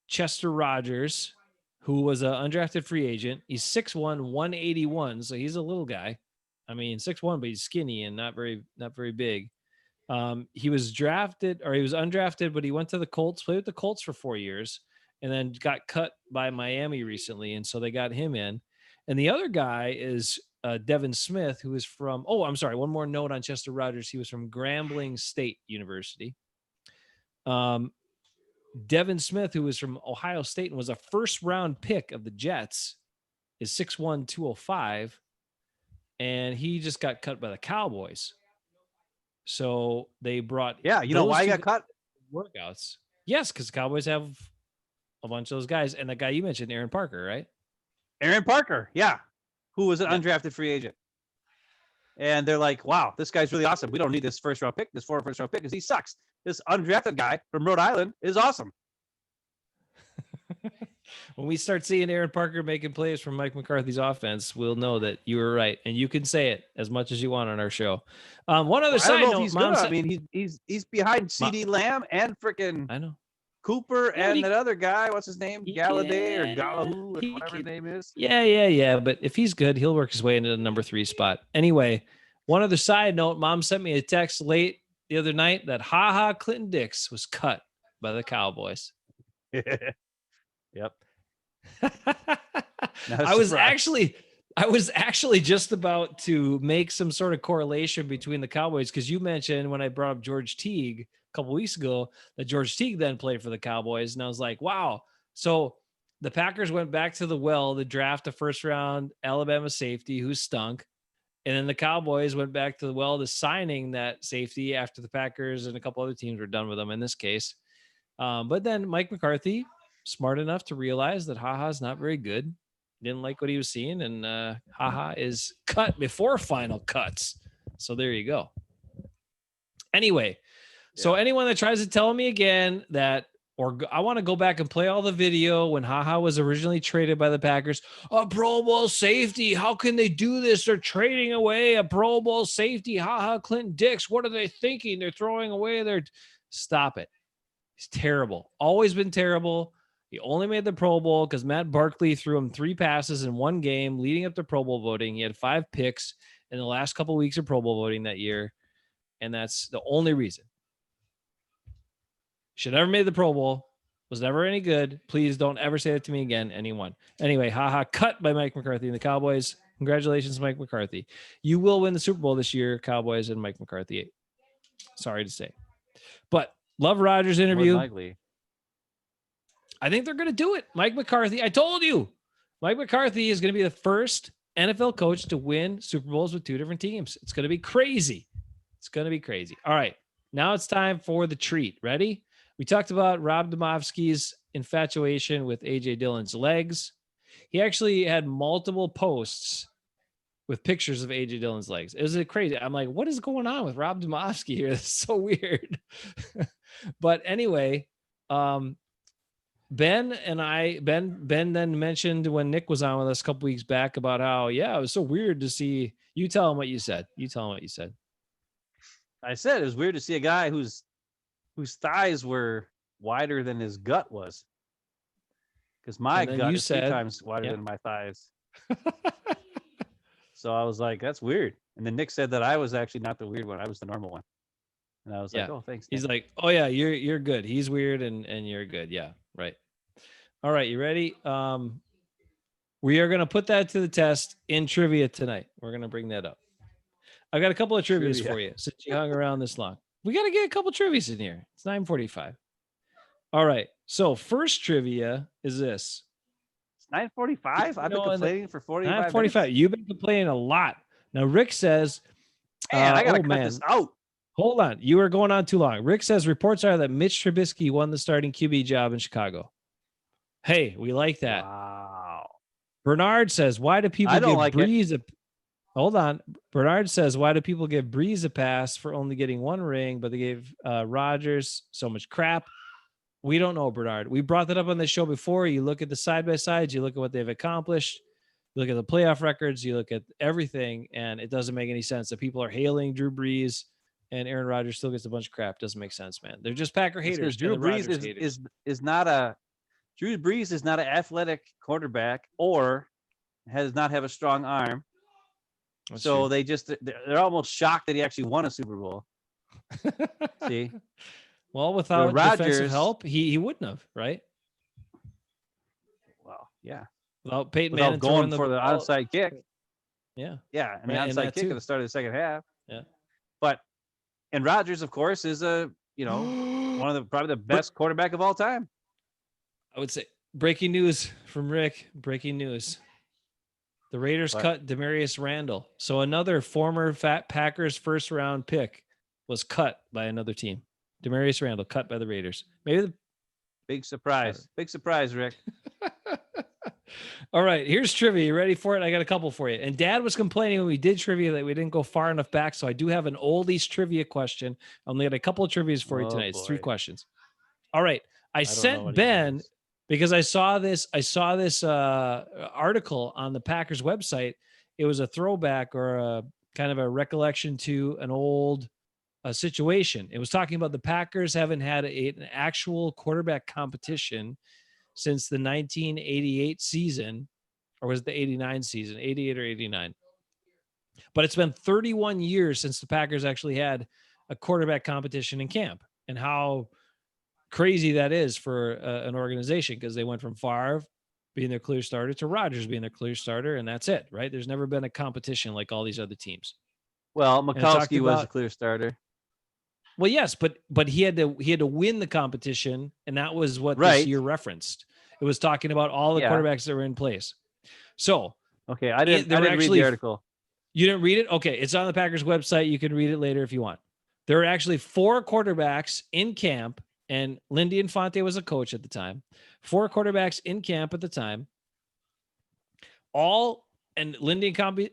Chester Rogers, who was an undrafted free agent. He's 6'1", 181, so he's a little guy. I mean, 6'1", but he's skinny and not very big. He was undrafted, but he went to the Colts, played with the Colts for 4 years, and then got cut by Miami recently, and so they got him in. And the other guy is Devin Smith, who is from, one more note on Chester Rogers. He was from Grambling State University. Devin Smith, who was from Ohio State and was a 1st-round pick of the Jets, is 6'1", 205, and he just got cut by the Cowboys. So they brought... Yeah, you know why he got cut? Workouts. Yes, because the Cowboys have a bunch of those guys. And the guy you mentioned, Aaron Parker, right? Aaron Parker, yeah, who was an undrafted free agent. And they're like, wow, this guy's really awesome. We don't need this first round pick, this first round pick, because he sucks. This undrafted guy from Rhode Island is awesome. When we start seeing Aaron Parker making plays from Mike McCarthy's offense, we'll know that you were right, and you can say it as much as you want on our show. One other I side don't know note, if he's good. I mean, he's behind CD Lamb and freaking I know. Cooper Yeah, and that other guy. What's his name? Galladay or can- Gallahu, he whatever his can- name is. Yeah. But if he's good, he'll work his way into the number 3 spot. Anyway, one other side note, Mom sent me a text late the other night that Clinton Dix was cut by the Cowboys. Yep. I was actually just about to make some sort of correlation between the Cowboys, because you mentioned when I brought up George Teague a couple weeks ago that George Teague then played for the Cowboys, and I was like, wow. So the Packers went back to the well to draft a first round Alabama safety who stunk. And then the Cowboys went back to the well to signing that safety after the Packers and a couple other teams were done with them in this case. But then Mike McCarthy, smart enough to realize that is not very good. Didn't like what he was seeing. And is cut before final cuts. So there you go. Anyway, so anyone that tries to tell me again that, or I want to go back and play all the video when was originally traded by the Packers. A Pro Bowl safety. How can they do this? They're trading away a Pro Bowl safety. Clinton Dix. What are they thinking? They're throwing away their. Stop it. He's terrible. Always been terrible. He only made the Pro Bowl because Matt Barkley threw him 3 passes in one game leading up to Pro Bowl voting. He had 5 picks in the last couple of weeks of Pro Bowl voting that year. And that's the only reason. Should never made the Pro Bowl. Was never any good. Please don't ever say that to me again, anyone. Anyway, cut by Mike McCarthy and the Cowboys. Congratulations, Mike McCarthy. You will win the Super Bowl this year, Cowboys and Mike McCarthy. Sorry to say. But love Rodgers' interview. Likely. I think they're going to do it. Mike McCarthy. I told you. Mike McCarthy is going to be the first NFL coach to win Super Bowls with 2 different teams. It's going to be crazy. It's going to be crazy. All right. Now it's time for the treat. Ready? We talked about Rob Domofsky's infatuation with A.J. Dillon's legs. He actually had multiple posts with pictures of A.J. Dillon's legs. It was crazy. I'm like, what is going on with Rob Domofsky here? It's so weird. But anyway, Ben then mentioned when Nick was on with us a couple weeks back about how, it was so weird to see. You tell him what you said. I said it was weird to see a guy whose thighs were wider than his gut was. Because my gut is 3 times wider than my thighs. So I was like, that's weird. And then Nick said that I was actually not the weird one. I was the normal one. And I was like, oh, thanks, Nick. He's like, oh yeah, you're good. He's weird and you're good. Yeah, right. All right, you ready? We are going to put that to the test in trivia tonight. We're going to bring that up. I've got a couple of trivias for you since you hung around this long. We got to get a couple trivias in here. It's 9:45. All right. So first trivia is this. It's 9:45. I've been complaining for 45 9:45. minutes. You've been complaining a lot. Now Rick says, man, I got to cut this out. Hold on. You are going on too long. Rick says reports are that Mitch Trubisky won the starting QB job in Chicago. Hey, we like that. Wow. Bernard says, why do people give Breeze a... Hold on. Bernard says, why do people give Breeze a pass for only getting 1 ring, but they gave Rodgers so much crap? We don't know, Bernard. We brought that up on the show before. You look at the side-by-sides. You look at what they've accomplished. You look at the playoff records. You look at everything, and it doesn't make any sense that people are hailing Drew Brees and Aaron Rodgers still gets a bunch of crap. Doesn't make sense, man. They're just Packer haters. Drew Brees is not an athletic quarterback or does not have a strong arm. That's so true. they're almost shocked that he actually won a Super Bowl. See? Well, without defensive help, he wouldn't have, right? Well, yeah. Without Peyton Manning going for the onside kick. Yeah. Yeah. And the onside kick at the start of the second half. Yeah. And Rodgers, of course, is one of probably the best quarterback of all time. I would say breaking news from Rick. Breaking news. The Raiders cut Demurius Randall. So another former Packers first round pick was cut by another team. Demurius Randall cut by the Raiders. Maybe big surprise. Big surprise, Rick. All right, here's trivia. You ready for it? I got a couple for you. And Dad was complaining when we did trivia that we didn't go far enough back. So I do have an oldies trivia question. I only got a couple of trivias for you Oh, tonight. It's 3 boy. questions. All right. I don't know sent what he Ben knows. because I saw this article on the Packers website. It was a throwback or a kind of a recollection to an old situation. It was talking about the Packers haven't had an actual quarterback competition since the 1988 season, or was it the 89 season, 88 or 89? But it's been 31 years since the Packers actually had a quarterback competition in camp, and how crazy that is for an organization, because they went from Favre being their clear starter to Rodgers being their clear starter, and that's it, right? There's never been a competition like all these other teams. Well, And it talked Mikowski was a about- clear starter. Well, yes, but he had to win the competition, and that was what this Right. year referenced. It was talking about all the Yeah. quarterbacks that were in place. So Okay, I didn't there were read actually- the article. you didn't read it? Okay, it's on the Packers website. You can read it later if you want. There are actually 4 quarterbacks in camp, and Lindy Infante was a coach at the time. 4 quarterbacks in camp at the time. And Lindy Infante,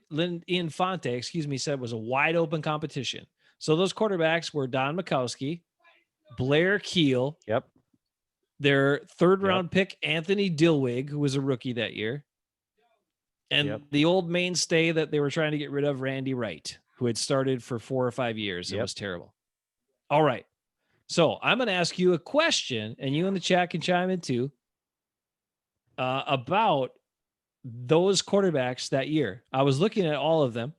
said it was a wide open competition. So those quarterbacks were Don Mikowski, Blair Keel, Yep. their 3rd round pick, Anthony Dillwig, who was a rookie that year, and Yep. the old mainstay that they were trying to get rid of, Randy Wright, who had started for 4 or 5 years. It Yep. was terrible. All right. So I'm going to ask you a question, and you in the chat can chime in too, about those quarterbacks that year. I was looking at all of them,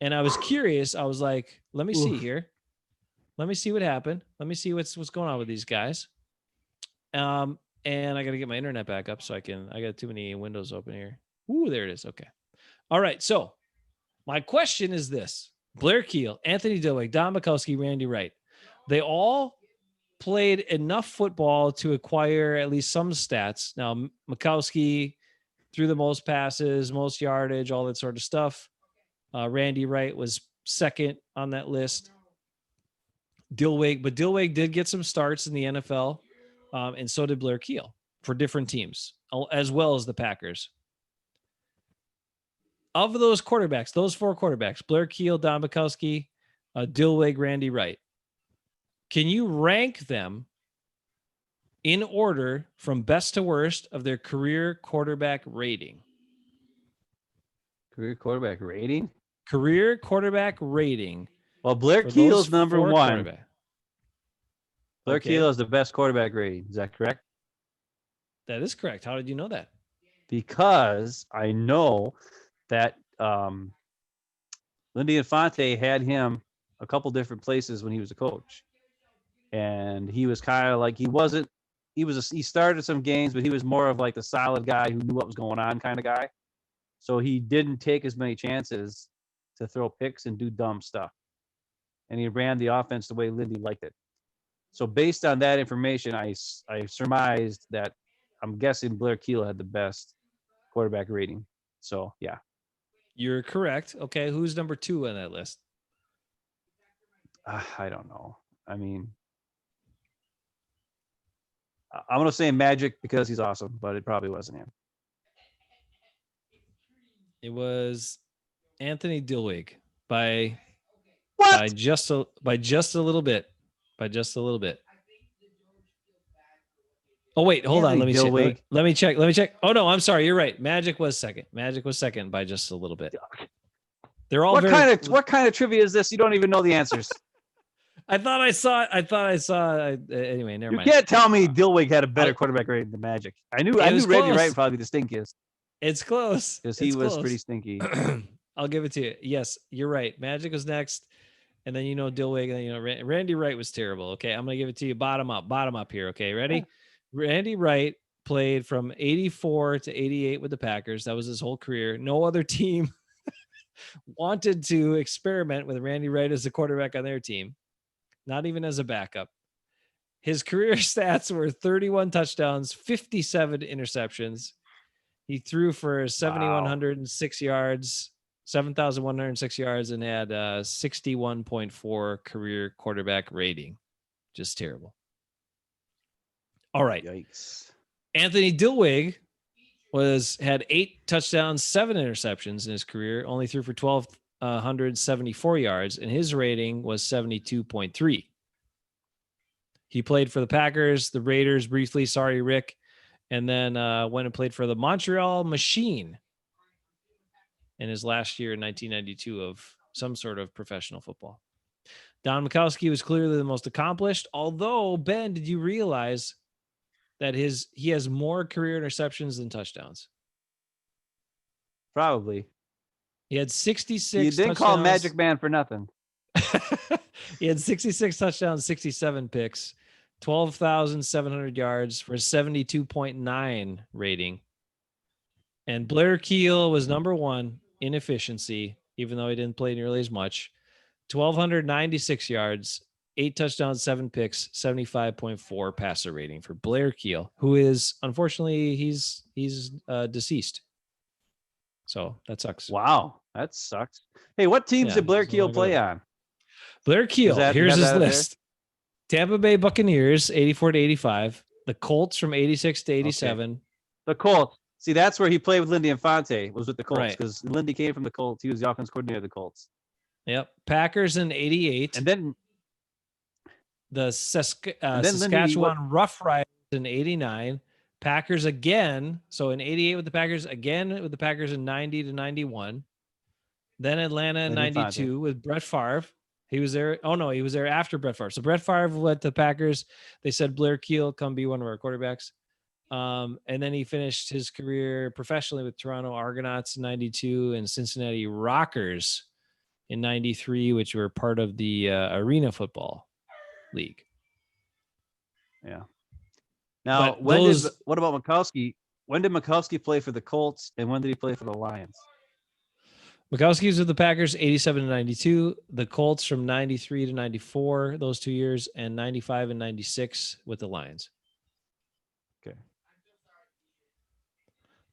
and I was curious. I was like, let me see here. Let me see what happened. Let me see what's going on with these guys. And I got to get my internet back up so I got too many windows open here. Ooh, there it is. Okay. All right. So my question is this: Blair Keel, Anthony Dillwig, Don Mikowski, Randy Wright. They all played enough football to acquire at least some stats. Now, Mikowski threw the most passes, most yardage, all that sort of stuff. Randy Wright was second on that list. Dillwig did get some starts in the NFL, and so did Blair Keel for different teams, as well as the Packers. Of those quarterbacks, those 4 quarterbacks, Blair Keel, Don Mikowski, Dillwig, Randy Wright, can you rank them in order from best to worst of their career quarterback rating? Career quarterback rating? Career quarterback rating. Well, Blair for Keel's those number 4 1. quarterback- Blair Okay. Keel is the best quarterback rating. Is that correct? That is correct. How did you know that? Because I know that Lindy Infante had him a couple different places when he was a coach. And he was kind of like, he started some games, but he was more of like the solid guy who knew what was going on kind of guy. So he didn't take as many chances to throw picks and do dumb stuff. And he ran the offense the way Lindy liked it. So based on that information, I surmised that I'm guessing Blair Keel had the best quarterback rating. So, yeah. You're correct. Okay. Who's number 2 on that list? I don't know. I mean, I'm going to say Magic because he's awesome, but it probably wasn't him. It was Anthony Dillwig by What? just a little bit. By just a little bit. Oh wait, hold on. Let me Anthony check. Let me check. Oh no, I'm sorry. You're right. Magic was second by just a little bit. They're all What kind of trivia is this? You don't even know the answers. I thought I saw it. Anyway, never You mind. can't tell me Dillwig had a better quarterback rating than Magic. I knew was Randy close. Wright would probably be the stinkiest It's close. because he It's was close. pretty stinky. I'll give it to you. Yes, you're right. Magic was next, and then Dillwig, and then Randy Wright was terrible. Okay, I'm gonna give it to you bottom up here. Okay, ready? Yeah. Randy Wright played from 84 to 88 with the Packers. That was his whole career. No other team wanted to experiment with Randy Wright as a quarterback on their team, not even as a backup. His career stats were 31 touchdowns, 57 interceptions. He threw for 7,106 yards, 7,106 yards, and had 61.4 career quarterback rating. Just terrible. All right. Yikes. Anthony Dillwig had 8 touchdowns, 7 interceptions in his career, only threw for 1,274 yards, and his rating was 72.3. He played for the Packers, the Raiders briefly, sorry, Rick, and then went and played for the Montreal Machine in his last year in 1992 of some sort of professional football. Don Majkowski was clearly the most accomplished, although, Ben, did you realize that he has more career interceptions than touchdowns? Probably. He had 66 You didn't touchdowns. call him Magic Man for nothing. He had 66 touchdowns, 67 picks, 12,700 yards for a 72.9 rating. And Blair Keel was number 1 in efficiency, even though he didn't play nearly as much. 1,296 yards, 8 touchdowns, 7 picks, 75.4 passer rating for Blair Keel, who is, unfortunately, he's deceased. So that sucks. Wow, that sucks. Hey, what teams did Blair Keel play on? Blair Keel, here's his list. Tampa Bay Buccaneers, 84 to 85. The Colts from 86 to 87. Okay. The Colts. See, that's where he played with Lindy Infante, was with the Colts, Right. because Lindy came from the Colts. He was the offense coordinator of the Colts. Yep. Packers in 88. And then the Saskatchewan Roughriders in 89. Packers again. So in 88 with the Packers, again with the Packers in 90 to 91. Then Atlanta in 92 with Brett Favre. He was there. Oh, no, he was there after Brett Favre. So Brett Favre went to the Packers. They said, Blair Keel, come be one of our quarterbacks. And then he finished his career professionally with Toronto Argonauts in 92 and Cincinnati Rockers in 93, which were part of the Arena Football League. Yeah. Now, what about Majkowski? When did Majkowski play for the Colts, and when did he play for the Lions? Majkowski was with the Packers 87 to 92, the Colts from 93 to 94, those 2 years, and 95 and 96 with the Lions. Okay.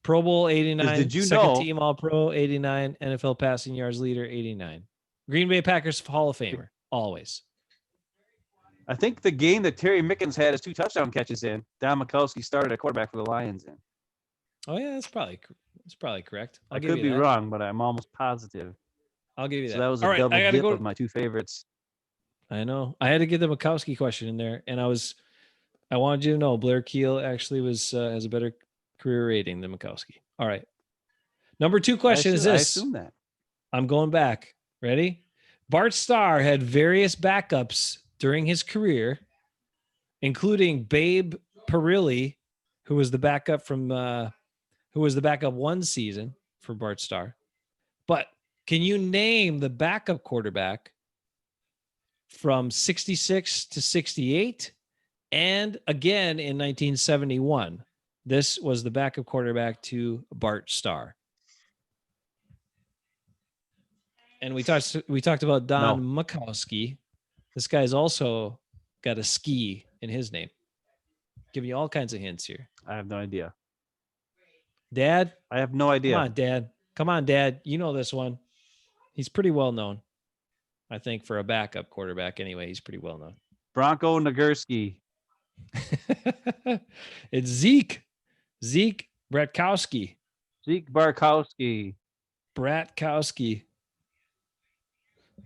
Pro Bowl 89, did you second know, team All-Pro 89, NFL passing yards leader 89. Green Bay Packers Hall of Famer, always. I think the game that Terry Mickens had his 2 touchdown catches in, Don Majkowski started at quarterback for the Lions in. Oh yeah, that's probably correct. I could be wrong, but I'm almost positive. I'll give you that. So that was a All right, double dip of my 2 favorites. I know. I had to get the Majkowski question in there, and I wanted you to know Blair Keel actually has a better career rating than Majkowski. All right. Number 2 question is this. I assume that. I'm going back. Ready? Bart Starr had various backups during his career, including Babe Parilli, who was the backup one season for Bart Starr. But can you name the backup quarterback from 66 to 68 and again in 1971? This was the backup quarterback to Bart Starr. And we talked about Don Majkowski. This guy's also got a ski in his name. Giving you all kinds of hints here. I have no idea. Dad? I have no idea. Come on, Dad. You know this one. He's pretty well known. I think for a backup quarterback anyway, he's pretty well known. Bronco Nagurski. It's Zeke Bratkowski. Zeke Barkowski. Bratkowski.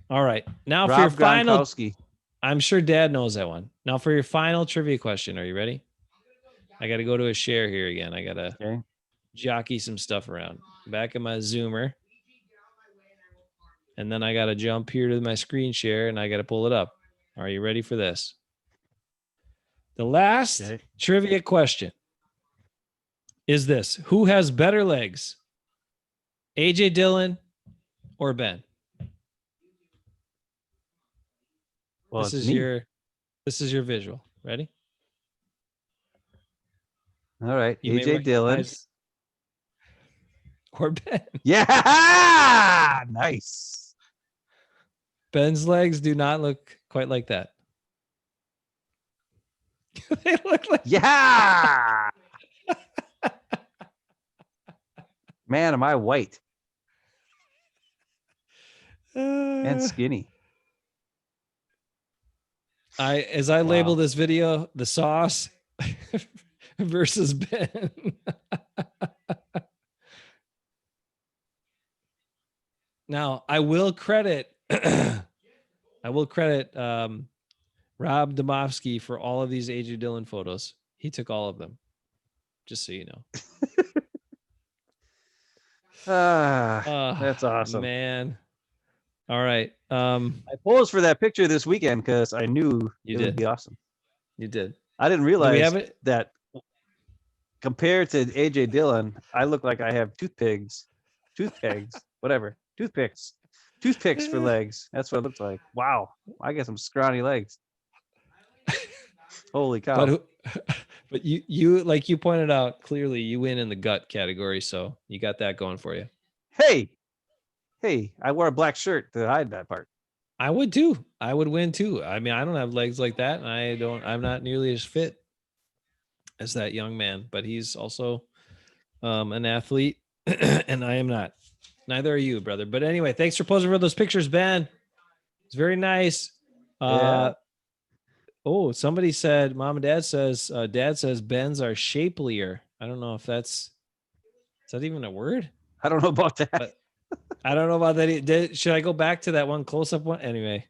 All right. Now Rob for your final. Gronkowski. I'm sure Dad knows that one. Now for your final trivia question. Are you ready? I got to go to a share here again. I got to jockey some stuff around. Back in my Zoomer. And then I got to jump here to my screen share and I got to pull it up. Are you ready for this? The last trivia question is this. Who has better legs? AJ Dillon or Ben? Well, this is your visual. Ready? All right. AJ Dillon. Or Ben. Yeah. Nice. Ben's legs do not look quite like that. They look like yeah. Man, am I white and skinny. As I label this video, the sauce versus Ben. Now I will credit Rob Domofsky for all of these AJ Dillon photos. He took all of them. Just so you know. That's awesome. Man. All right. I posed for that picture this weekend because I knew You it did. would be awesome. You did. I didn't Do we realize have it? that compared to AJ Dillon, I look like I have toothpicks, whatever, toothpicks for legs. That's what it looks like. Wow, I got some scrawny legs. Holy cow! But you like you pointed out clearly, you win in the gut category, so you got that going for you. Hey, I wore a black shirt to hide that part. I would too. I would win too. I mean, I don't have legs like that, and I'm not nearly as fit as that young man, but he's also an athlete, and I am not. Neither are you, brother. But anyway, thanks for posing for those pictures, Ben. It's very nice. Yeah. Oh, somebody said, Mom and Dad says Ben's are shapelier. I don't know if is that even a word? I don't know about that. But I don't know about that. Should I go back to that one close-up one? Anyway.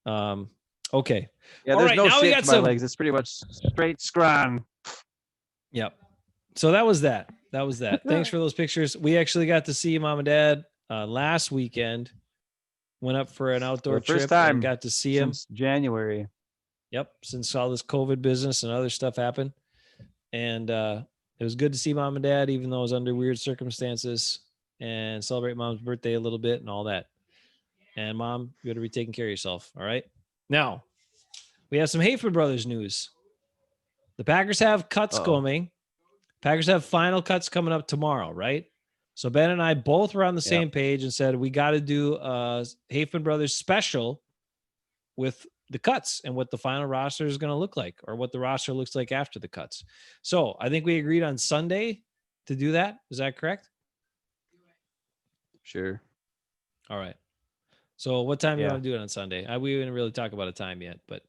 Okay. Yeah, All there's right, no now we shape got to my some legs. It's pretty much straight scrawn. Yep. So that was that. Thanks for those pictures. We actually got to see Mom and Dad last weekend. Went up for an outdoor For the first trip time and got to see him. Since January. Yep. Since all this COVID business and other stuff happened. And it was good to see Mom and Dad, even though it was under weird circumstances, and celebrate Mom's birthday a little bit and all that. And Mom, you better be taking care of yourself. All right. Now, we have some Hafer Brothers news. The Packers have cuts coming. Packers have final cuts coming up tomorrow, right? So Ben and I both were on the same page and said we got to do a Hafen Brothers special with the cuts and what the final roster is going to look like, or what the roster looks like after the cuts. So I think we agreed on Sunday to do that. Is that correct? Sure. All right. So what time do you want to do it on Sunday? We didn't really talk about a time yet, but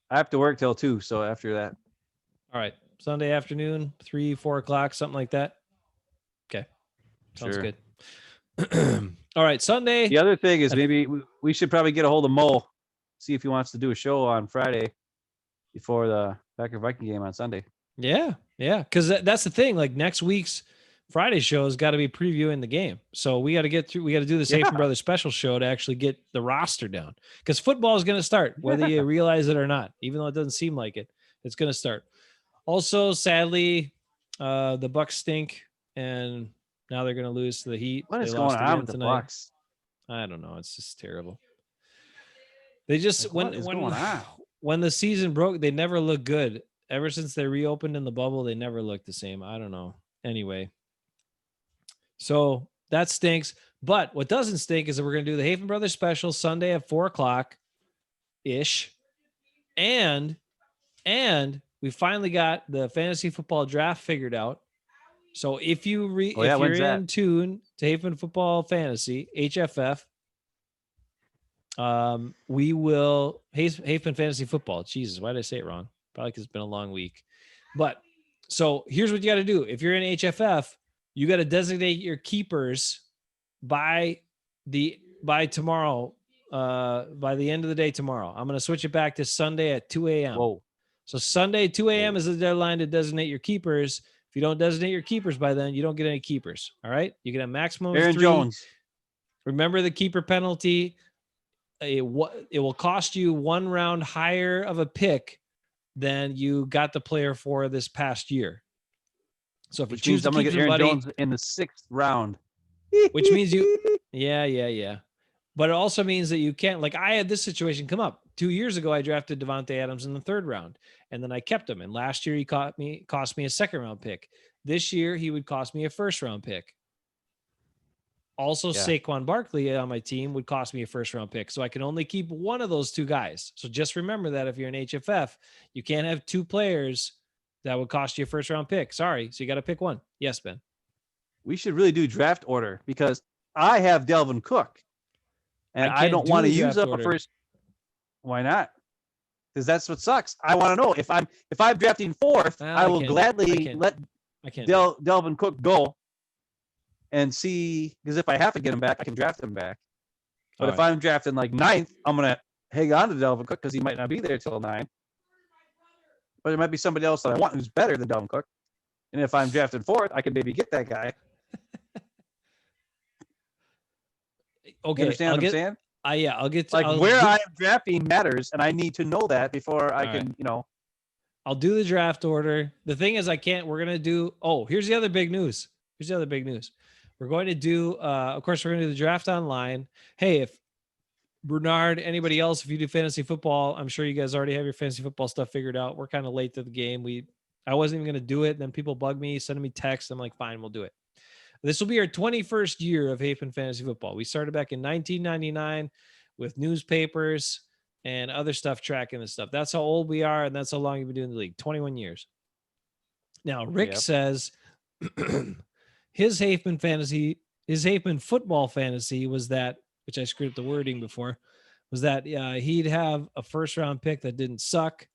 I have to work till 2, so after that. All right. Sunday afternoon, 3, 4 o'clock, something like that. Okay. Sounds Sure. good. All right. Sunday. The other thing is maybe we should probably get a hold of Mo, see if he wants to do a show on Friday before the Packer Viking game on Sunday. Yeah. Yeah. Because that's the thing. Like next week's Friday show has got to be previewing the game. So we got to get through. We got to do the Safe Brothers special show to actually get the roster down, because football is going to start, whether you realize it or not, even though it doesn't seem like it. It's going to start. Also, sadly, the Bucks stink, and now they're going to lose to the Heat. What is They going lost on again with the tonight. Bucks? I don't know. It's just terrible. They just What is going on? When the season broke, they never looked good. Ever since they reopened in the bubble, they never looked the same. I don't know. Anyway, so that stinks. But what doesn't stink is that we're going to do the Hafen Brothers special Sunday at 4 o'clock ish, and we finally got the fantasy football draft figured out. So if you if you're in tune to Hafen Football Fantasy HFF, we will Hafen Fantasy Football. Jesus, why did I say it wrong? Probably because it's been a long week. But so here's what you got to do. If you're in HFF, you got to designate your keepers by tomorrow, by the end of the day tomorrow. I'm going to switch it back to Sunday at 2 a.m. Whoa. So Sunday, 2 a.m. is the deadline to designate your keepers. If you don't designate your keepers by then, you don't get any keepers. All right. You can have maximum of 3. Jones. Remember the keeper penalty. It will cost you 1 round higher of a pick than you got the player for this past year. So if you choose to keep somebody Jones in the 6th round, which means yeah. But it also means that you can't, like I had this situation come up 2 years ago. I drafted Devontae Adams in the 3rd round, and then I kept him. And last year he cost me a 2nd round pick. This year he would cost me a 1st round pick. Also, Saquon Barkley on my team would cost me a 1st round pick. So I can only keep one of those 2 guys. So just remember that if you're in HFF, you can't have 2 players that would cost you a 1st round pick. Sorry. So you got to pick one. Yes, Ben. We should really do draft order, because I have Delvin Cook, and I don't want to use up a first. Why not? Because that's what sucks. I want to know if I'm drafting 4th, I will gladly let Delvin Cook go. and see, because if I have to get him back, I can draft him back. But All if right. I'm drafting like 9th, I'm gonna hang on to Dalvin Cook because he might not be there till 9. But there might be somebody else that I want who's better than Dalvin Cook. And if I'm drafting 4th, I could maybe get that guy. You Okay, understand what I'm saying? I'll get to, Like I'll where do, I am drafting matters, and I need to know that before I All can, right. I'll do the draft order. The thing is, we're going to do, here's the other big news. We're going to do, of course, we're going to do the draft online. Hey, if Bernard, anybody else, if you do fantasy football, I'm sure you guys already have your fantasy football stuff figured out. We're kind of late to the game. I wasn't even going to do it. Then people bug me, sending me texts. I'm like, fine, we'll do it. This will be our 21st year of Hafen Fantasy Football. We started back in 1999 with newspapers and other stuff tracking this stuff. That's how old we are, and that's how long you've been doing the league. 21 years. Now, Rick says his Hafen football fantasy was that, which I screwed up the wording before, was that he'd have a first round pick that didn't suck.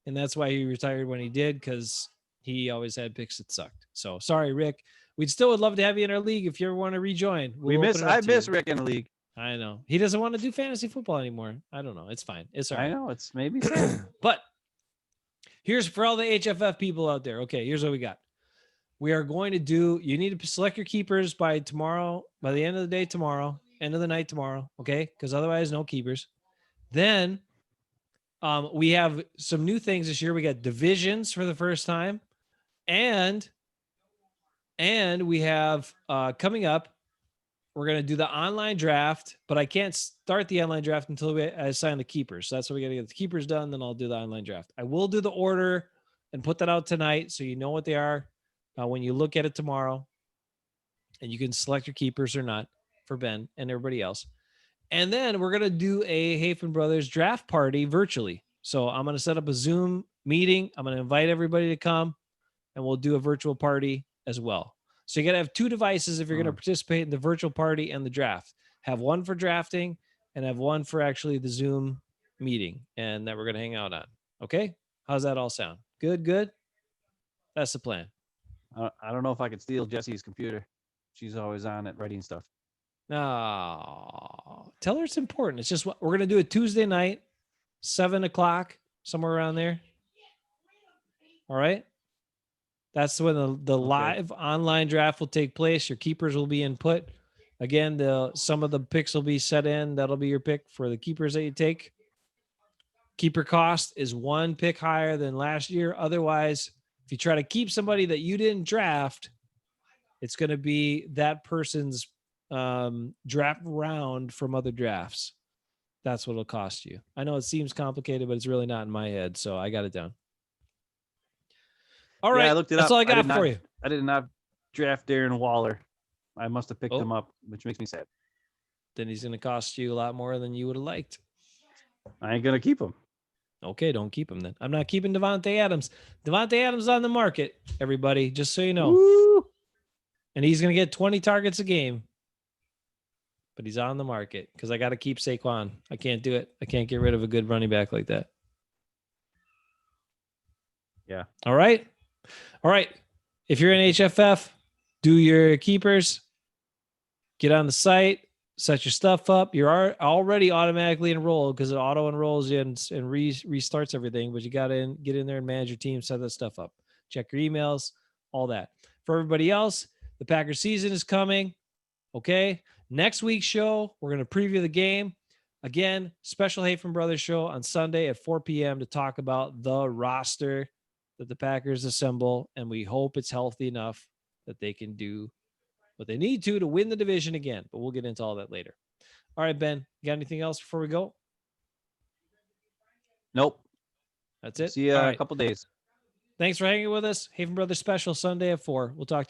And that's why he retired when he did, because he always had picks that sucked. So sorry, Rick. We'd still would love to have you in our league if you ever want to rejoin. I miss Rick in the league. I know. He doesn't want to do fantasy football anymore. I don't know. It's fine. It's all right. I know. It's maybe But here's for all the HFF people out there. Okay, here's what we got. We are going to do, you need to select your keepers by tomorrow, by the end of the day tomorrow, end of the night tomorrow, okay? Because otherwise, no keepers. Then we have some new things this year. We got divisions for the first time. And we have coming up, we're going to do the online draft, but I can't start the online draft until I assign the keepers. So that's why we got to get the keepers done. Then I'll do the online draft. I will do the order and put that out tonight so you know what they are when you look at it tomorrow. And you can select your keepers or not for Ben and everybody else. And then we're going to do a Hafen Brothers draft party virtually. So I'm going to set up a Zoom meeting. I'm going to invite everybody to come, and we'll do a virtual party as well. So you got to have 2 devices if you're going to participate in the virtual party and the draft. Have one for drafting and have one for actually the Zoom meeting, and that we're going to hang out on. Okay? How's that all sound? Good? That's the plan. I don't know if I could steal Jessie's computer. She's always on it writing stuff. No, tell her it's important. It's just we're going to do it Tuesday night, 7:00, somewhere around there. All right. That's when the live online draft will take place. Your keepers will be input. Again, some of the picks will be set in. That'll be your pick for the keepers that you take. Keeper cost is 1 pick higher than last year. Otherwise, if you try to keep somebody that you didn't draft, it's going to be that person's draft round from other drafts. That's what it'll cost you. I know it seems complicated, but it's really not in my head. So I got it down. All right. I looked it That's up. all I got for you. I did not draft Darren Waller. I must have picked him up, which makes me sad. Then he's going to cost you a lot more than you would have liked. I ain't going to keep him. Okay, don't keep him then. I'm not keeping Devontae Adams. Devontae Adams on the market, everybody, just so you know. Woo! And he's going to get 20 targets a game. But he's on the market because I got to keep Saquon. I can't do it. I can't get rid of a good running back like that. Yeah. All right. If you're in HFF, do your keepers. Get on the site. Set your stuff up. You're already automatically enrolled because it auto enrolls you and restarts everything. But you got to get in there and manage your team, set that stuff up. Check your emails, all that. For everybody else, the Packers season is coming. Okay. Next week's show, we're going to preview the game. Again, special Hafen Brothers show on Sunday at 4 p.m. to talk about the roster that the Packers assemble. And we hope it's healthy enough that they can do what they need to win the division again. But we'll get into all that later. All right, Ben, you got anything else before we go? Nope. That's it. See you in a couple days. Thanks for hanging with us. Hafen Brothers special Sunday at 4. We'll talk to you.